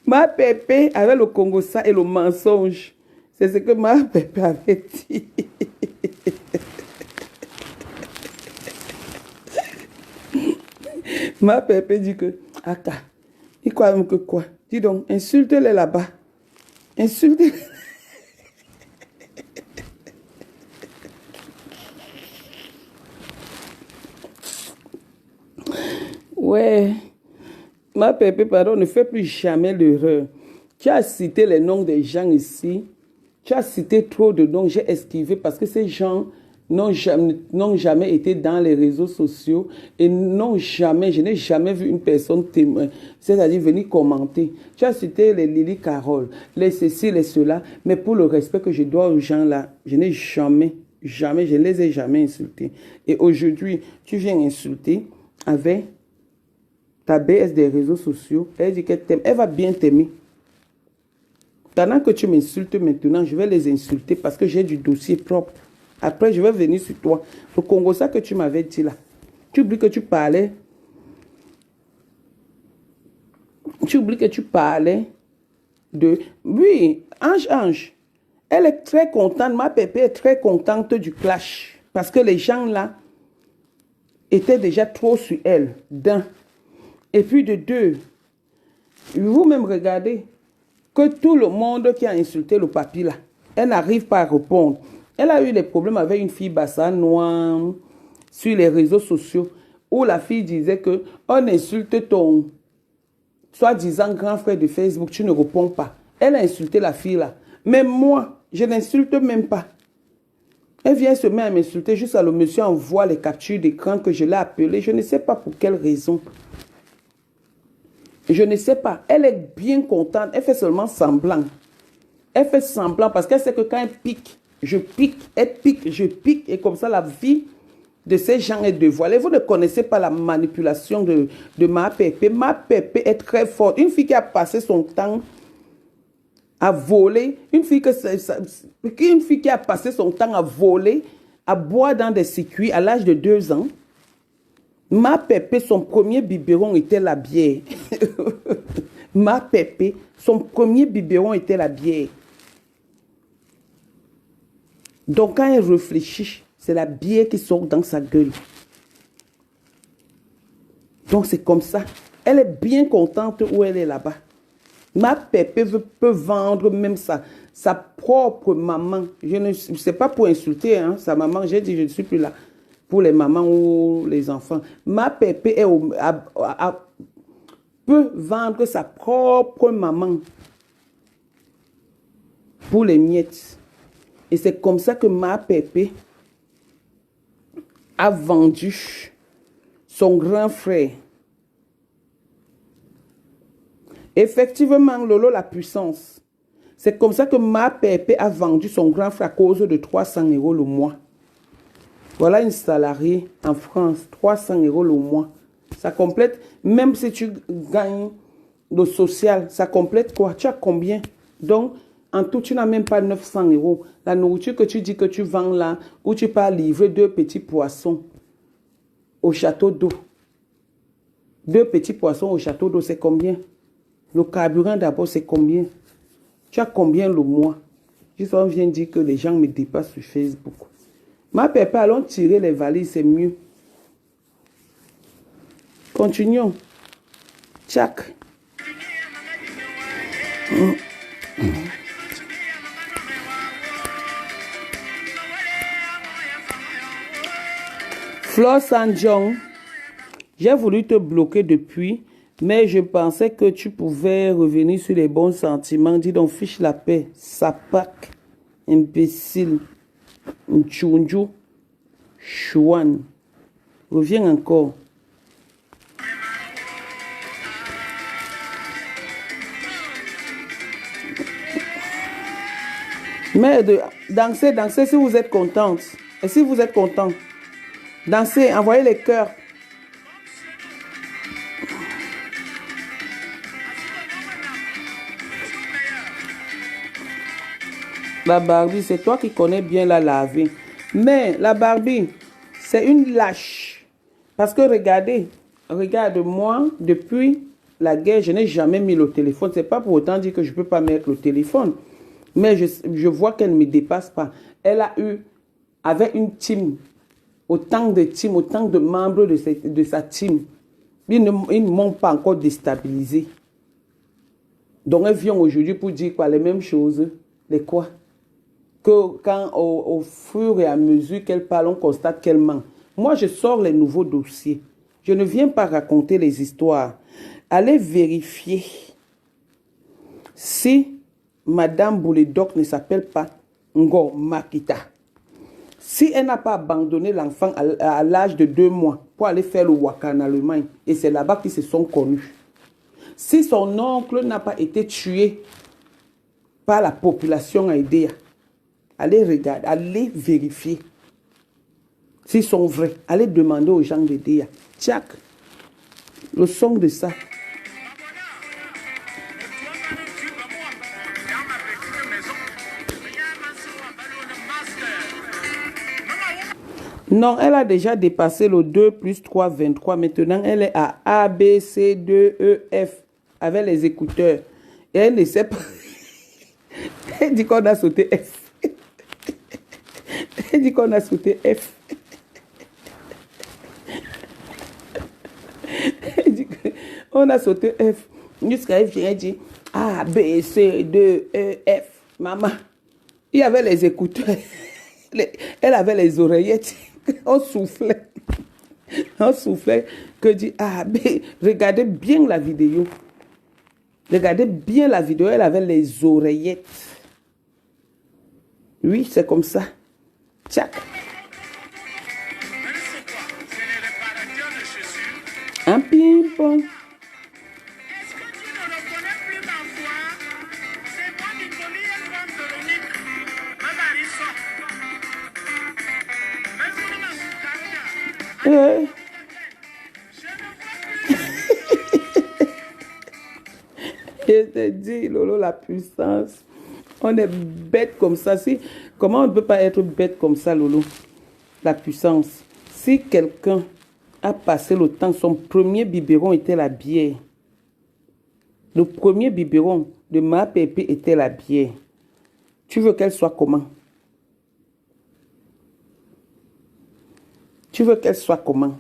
Ma pépé avec le Congo ça et le mensonge. C'est ce que ma pépé avait dit. Ma pépé dit que, Aka, il croit même que quoi? Dis donc, insulte-les là-bas. Insulte-les. Ouais. Ma pépé, pardon, ne fais plus jamais l'erreur. Tu as cité les noms des gens ici. Tu as cité trop de noms. J'ai esquivé parce que ces gens n'ont jamais été dans les réseaux sociaux et je n'ai jamais vu une personne témoin, c'est-à-dire venir commenter. Tu as cité les Lily Carole, les ceci, les cela, mais pour le respect que je dois aux gens là, je n'ai jamais, je ne les ai jamais insultés. Et aujourd'hui, tu viens insulter avec ta BS des réseaux sociaux, elle dit qu'elle t'aime, elle va bien t'aimer. Pendant que tu m'insultes maintenant, je vais les insulter parce que j'ai du dossier propre. Après, je vais venir sur toi. Le Congo, ça que tu m'avais dit là. Tu oublies que tu parlais. Tu oublies que tu parlais de... Oui, Ange. Elle est très contente. Ma pépé est très contente du clash. Parce que les gens là étaient déjà trop sur elle. D'un. Et puis de deux. Vous-même regardez que tout le monde qui a insulté le papy là, elle n'arrive pas à répondre. Elle a eu des problèmes avec une fille bassanoise sur les réseaux sociaux où la fille disait que on insulte ton soi-disant grand frère de Facebook, tu ne réponds pas. Elle a insulté la fille là. Mais moi, je n'insulte même pas. Elle vient se mettre à m'insulter jusqu'à le monsieur envoie les captures d'écran que je l'ai appelé. Je ne sais pas pour quelle raison. Je ne sais pas. Elle est bien contente. Elle fait seulement semblant. Elle fait semblant parce qu'elle sait que quand elle pique, je pique, elle pique, je pique. Et comme ça, la vie de ces gens est dévoilée. Vous ne connaissez pas la manipulation de ma pépé. Ma pépé est très forte. Une fille qui a passé son temps à voler, une fille qui a passé son temps à voler, à boire dans des circuits à l'âge de 2 ans. Ma pépé, son premier biberon était la bière. Ma pépé, son premier biberon était la bière. Donc quand elle réfléchit, c'est la bière qui sort dans sa gueule. Donc c'est comme ça. Elle est bien contente où elle est là-bas. Ma pépé peut vendre même sa propre maman. Je ne sais pas pour insulter hein, sa maman. J'ai dit je ne suis plus là pour les mamans ou les enfants. Ma pépé peut vendre sa propre maman pour les miettes. Et c'est comme ça que ma pépé a vendu son grand frère. Effectivement, Lolo, la puissance. C'est comme ça que ma pépé a vendu son grand frère à cause de 300 € le mois. Voilà une salariée en France, 300 € le mois. Ça complète, même si tu gagnes le social, ça complète quoi? Tu as combien? Donc, en tout, tu n'as même pas 900 €. La nourriture que tu dis que tu vends là, où tu peux livrer 2 petits poissons au château d'eau. 2 petits poissons au château d'eau, c'est combien? Le carburant d'abord, c'est combien? Tu as combien le mois? Juste on vient dire que les gens me dépassent sur Facebook. Ma pépé, allons tirer les valises, c'est mieux. Continuons. Tchac. Flor Sanjong, j'ai voulu te bloquer depuis, mais je pensais que tu pouvais revenir sur les bons sentiments. Dis donc, fiche la paix. Sapak, imbécile, Nchunju, Chouan. Reviens encore. Mais dansez si vous êtes contente. Et si vous êtes content, dansez, envoyez les cœurs. La Barbie, c'est toi qui connais bien la laver. Mais la Barbie, c'est une lâche. Parce que regardez, regarde-moi, depuis la guerre, je n'ai jamais mis le téléphone. Ce n'est pas pour autant dire que je ne peux pas mettre le téléphone. Mais je vois qu'elle ne me dépasse pas. Elle a eu, avec une team, autant de membres de sa team. Ils ne m'ont pas encore déstabilisé. Donc elle vient aujourd'hui pour dire quoi? Les mêmes choses. Les quoi? Que quand au fur et à mesure qu'elle parle, on constate qu'elle ment. Moi, je sors les nouveaux dossiers. Je ne viens pas raconter les histoires. Allez vérifier si Madame Bouledoc ne s'appelle pas Ngo Makita. Si elle n'a pas abandonné l'enfant à l'âge de 2 mois pour aller faire le waka en Allemagne, et c'est là-bas qu'ils se sont connus. Si son oncle n'a pas été tué par la population à Edea, allez regarder, allez vérifier s'ils sont vrais. Allez demander aux gens d'Edea. Tchac, le son de ça. Non, elle a déjà dépassé le 2 plus 3, 23. Maintenant, elle est à A, B, C, D, E, F avec les écouteurs. Et elle ne sait pas. Elle dit qu'on a sauté F. Elle dit qu'on a sauté F. Elle dit qu'on a sauté F. Jusqu'à F, j'ai dit A, B, C, D, E, F. Maman, il y avait les écouteurs. Elle avait les oreillettes. On soufflait. On soufflait. Que dit ah, regardez bien la vidéo. Regardez bien la vidéo. Elle avait les oreillettes. Oui, c'est comme ça. Tchac. Un ping-pong. Je te dis, Lolo, la puissance. On est bête comme ça. Comment on ne peut pas être bête comme ça, Lolo? La puissance. Si quelqu'un a passé le temps, son premier biberon était la bière. Le premier biberon de ma pépé était la bière. Tu veux qu'elle soit comment? Tu veux qu'elle soit comment?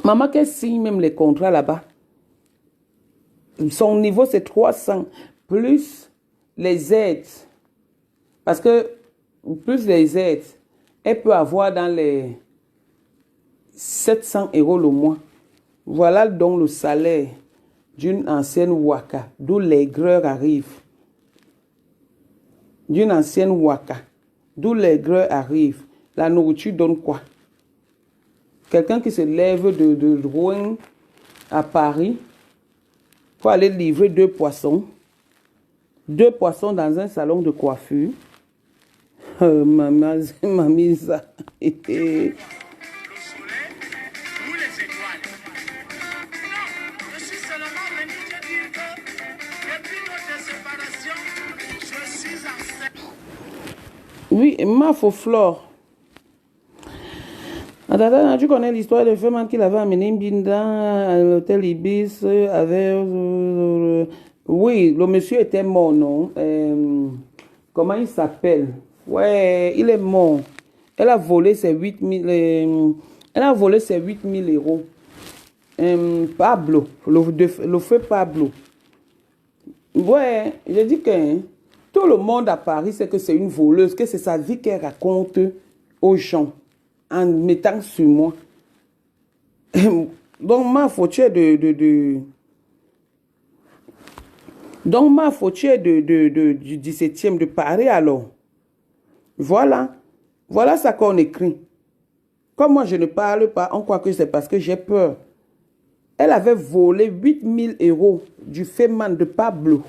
Maman, qu'elle signe même les contrats là-bas. Son niveau, c'est 300. Plus les aides. Parce que plus les aides, elle peut avoir dans les 700 € le mois. Voilà donc le salaire d'une ancienne waka. D'où l'aigreur arrive. D'une ancienne waka. D'où l'aigreur arrive. La nourriture donne quoi? Quelqu'un qui se lève de Rouen à Paris pour aller livrer 2 poissons. 2 poissons dans un salon de coiffure. Mamie, ça. Oui, ma faux flore. Tu connais l'histoire de Feman qu'il avait amené Mbinda à l'hôtel Ibis avec... oui, le monsieur était mort, non? Comment il s'appelle? Ouais, il est mort. Elle a volé ses 8 000... elle a volé ses 8 000 €. Pablo, le feu Pablo. Ouais, j'ai dit que tout le monde à Paris sait que c'est une voleuse, que c'est sa vie qu'elle raconte aux gens. En mettant sur moi. Donc, ma faute est Donc, ma faute est du 17e de Paris, alors. Voilà. Voilà ça qu'on écrit. Comme moi, je ne parle pas, on croit que c'est parce que j'ai peur. Elle avait volé 8 000 € du Feman de Pablo.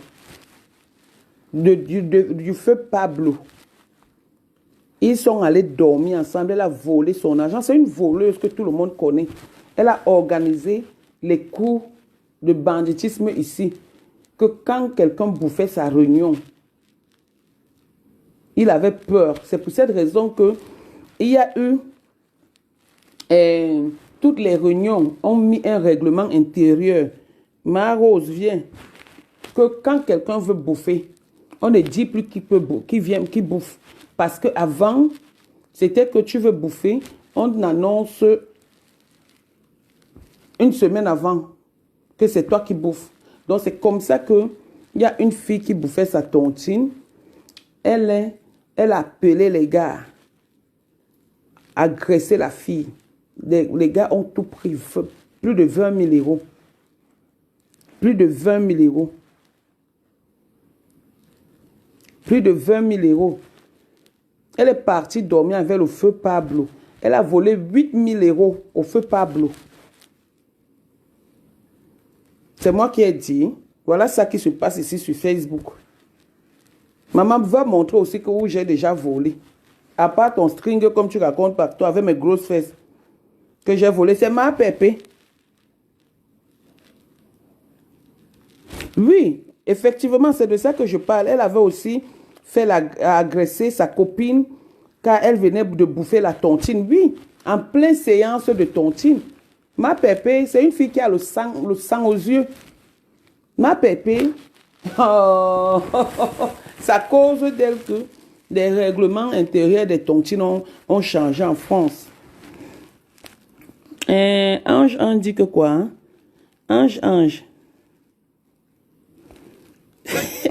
Du feu Pablo. Ils sont allés dormir ensemble. Elle a volé son argent. C'est une voleuse que tout le monde connaît. Elle a organisé les cours de banditisme ici. Que quand quelqu'un bouffait sa réunion, il avait peur. C'est pour cette raison que il y a eu... toutes les réunions ont mis un règlement intérieur. Ma Rose vient. Que quand quelqu'un veut bouffer, on ne dit plus qui bouffe. Parce qu'avant, c'était que tu veux bouffer, on annonce une semaine avant que c'est toi qui bouffes. Donc c'est comme ça qu'il y a une fille qui bouffait sa tontine. Elle a appelé les gars, agressé la fille. Les gars ont tout pris. Plus de 20 000 euros. Plus de 20 000 euros. Plus de 20 000 euros. Elle est partie dormir avec le feu Pablo. Elle a volé 8 000 euros au feu Pablo. C'est moi qui ai dit. Voilà ça qui se passe ici sur Facebook. Maman va montrer aussi que où j'ai déjà volé. À part ton string comme tu racontes partout avec mes grosses fesses. Que j'ai volé. C'est ma pépé. Oui, effectivement, c'est de ça que je parle. Elle avait aussi fait agresser sa copine car elle venait de bouffer la tontine. Oui, en pleine séance de tontine. Ma pépé, c'est une fille qui a le sang aux yeux. Ma pépé, oh, c'est à cause d'elle que les règlements intérieurs des tontines ont changé en France. Ange dit que quoi? Hein? Ange.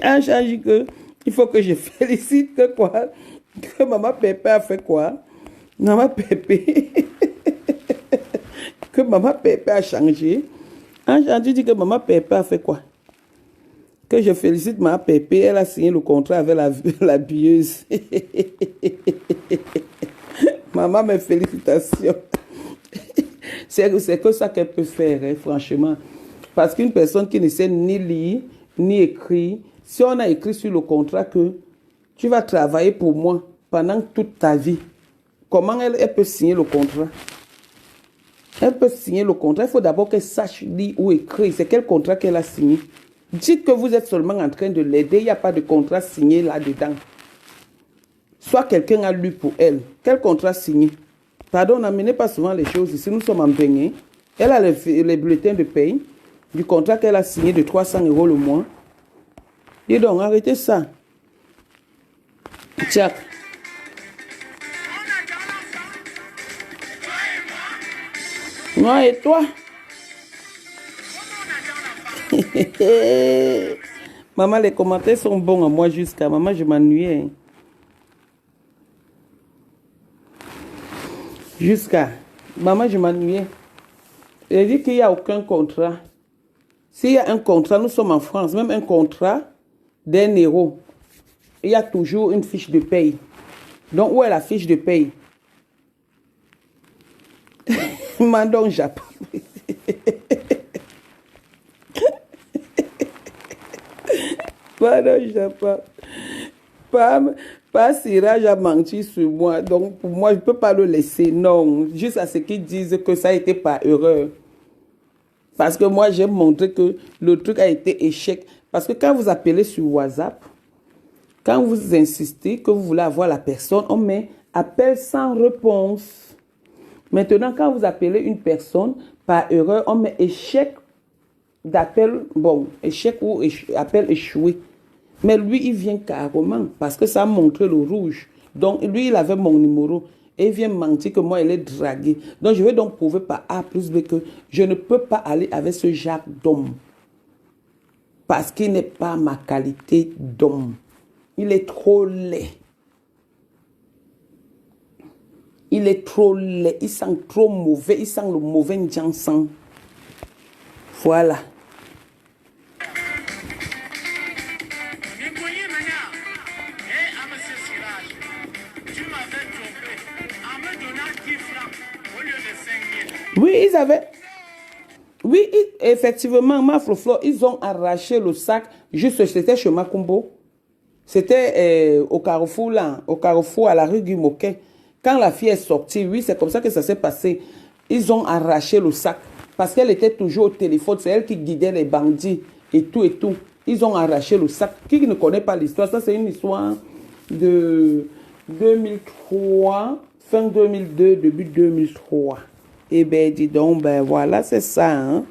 Ange dit que il faut que je félicite que quoi? Que maman Pépé a fait quoi? Maman Pépé. Que maman Pépé a changé. Ange dit que maman Pépé a fait quoi? Que je félicite maman Pépé. Elle a signé le contrat avec la bieuse. Maman, mes félicitations. C'est que ça qu'elle peut faire, hein, franchement. Parce qu'une personne qui ne sait ni lire, ni écrire, si on a écrit sur le contrat que tu vas travailler pour moi pendant toute ta vie, comment elle peut signer le contrat? Elle peut signer le contrat. Il faut d'abord qu'elle sache lire ou écrire. C'est quel contrat qu'elle a signé? Dites que vous êtes seulement en train de l'aider. Il n'y a pas de contrat signé là-dedans. Soit quelqu'un a lu pour elle. Quel contrat signé? Pardon, n'amenez pas souvent les choses ici. Nous sommes en Bénin. Elle a les bulletins de paye du contrat qu'elle a signé de 300 € le mois. Dis donc, arrêtez ça. Tiens. Moi et toi. Maman, les commentaires sont bons à moi jusqu'à maman, je m'ennuyais. Jusqu'à maman, je m'ennuyais. Elle dit qu'il n'y a aucun contrat. S'il y a un contrat, nous sommes en France, même un contrat d'€1, il y a toujours une fiche de paye. Donc, où est la fiche de paye? Mandon Japon. Pardon, Japon. Pas Siraj a menti sur moi. Donc, pour moi, je ne peux pas le laisser. Non. Juste à ce qu'ils disent que ça a été par erreur. Parce que moi, j'ai montré que le truc a été échec. Parce que quand vous appelez sur WhatsApp, quand vous insistez que vous voulez avoir la personne, on met appel sans réponse. Maintenant, quand vous appelez une personne par erreur, on met échec d'appel, bon, échec ou appel échoué. Mais lui, il vient carrément parce que ça a montré le rouge. Donc, lui, il avait mon numéro. Et il vient mentir que moi, il est dragué. Donc, je vais donc prouver par A plus B que je ne peux pas aller avec ce genre d'homme. Parce qu'il n'est pas ma qualité d'homme. Il est trop laid. Il est trop laid. Il sent trop mauvais. Il sent le mauvais Janssen. Voilà. Oui, ils avaient... Oui, effectivement, ma Floflo, ils ont arraché le sac. Juste, c'était chez Makumbo. C'était au Carrefour, là. Au Carrefour, à la rue Guimoquet. Quand la fille est sortie, oui, c'est comme ça que ça s'est passé. Ils ont arraché le sac. Parce qu'elle était toujours au téléphone. C'est elle qui guidait les bandits et tout et tout. Ils ont arraché le sac. Qui ne connaît pas l'histoire? Ça, c'est une histoire de 2003, fin 2002, début 2003. Eh bien, dis donc, ben voilà, c'est ça. Hein?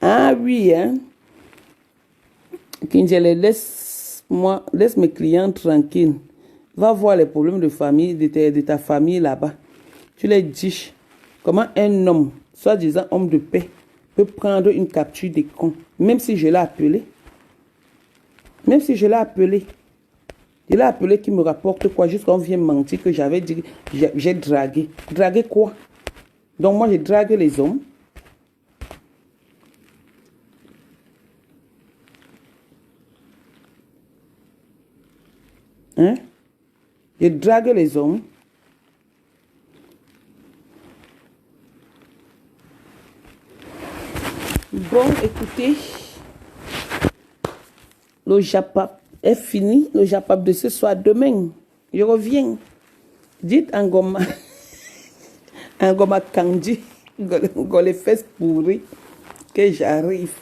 Ah oui, hein. Kinjele, laisse mes clients tranquilles. Va voir les problèmes de famille, de ta famille là-bas. Tu les dis comment un homme, soi-disant homme de paix, peut prendre une capture des cons, même si je l'ai appelé. Même si je l'ai appelé. Il a appelé qui me rapporte quoi? Juste qu'on vient mentir que j'avais dit, j'ai dragué. Dragué quoi? Donc moi, je drague les hommes. Hein? Je drague les hommes. Bon, écoutez, le Japap est fini. Le Japap de ce soir, demain, je reviens. Dites Angoma, Angoma Kanji, les fesses pourries, que j'arrive.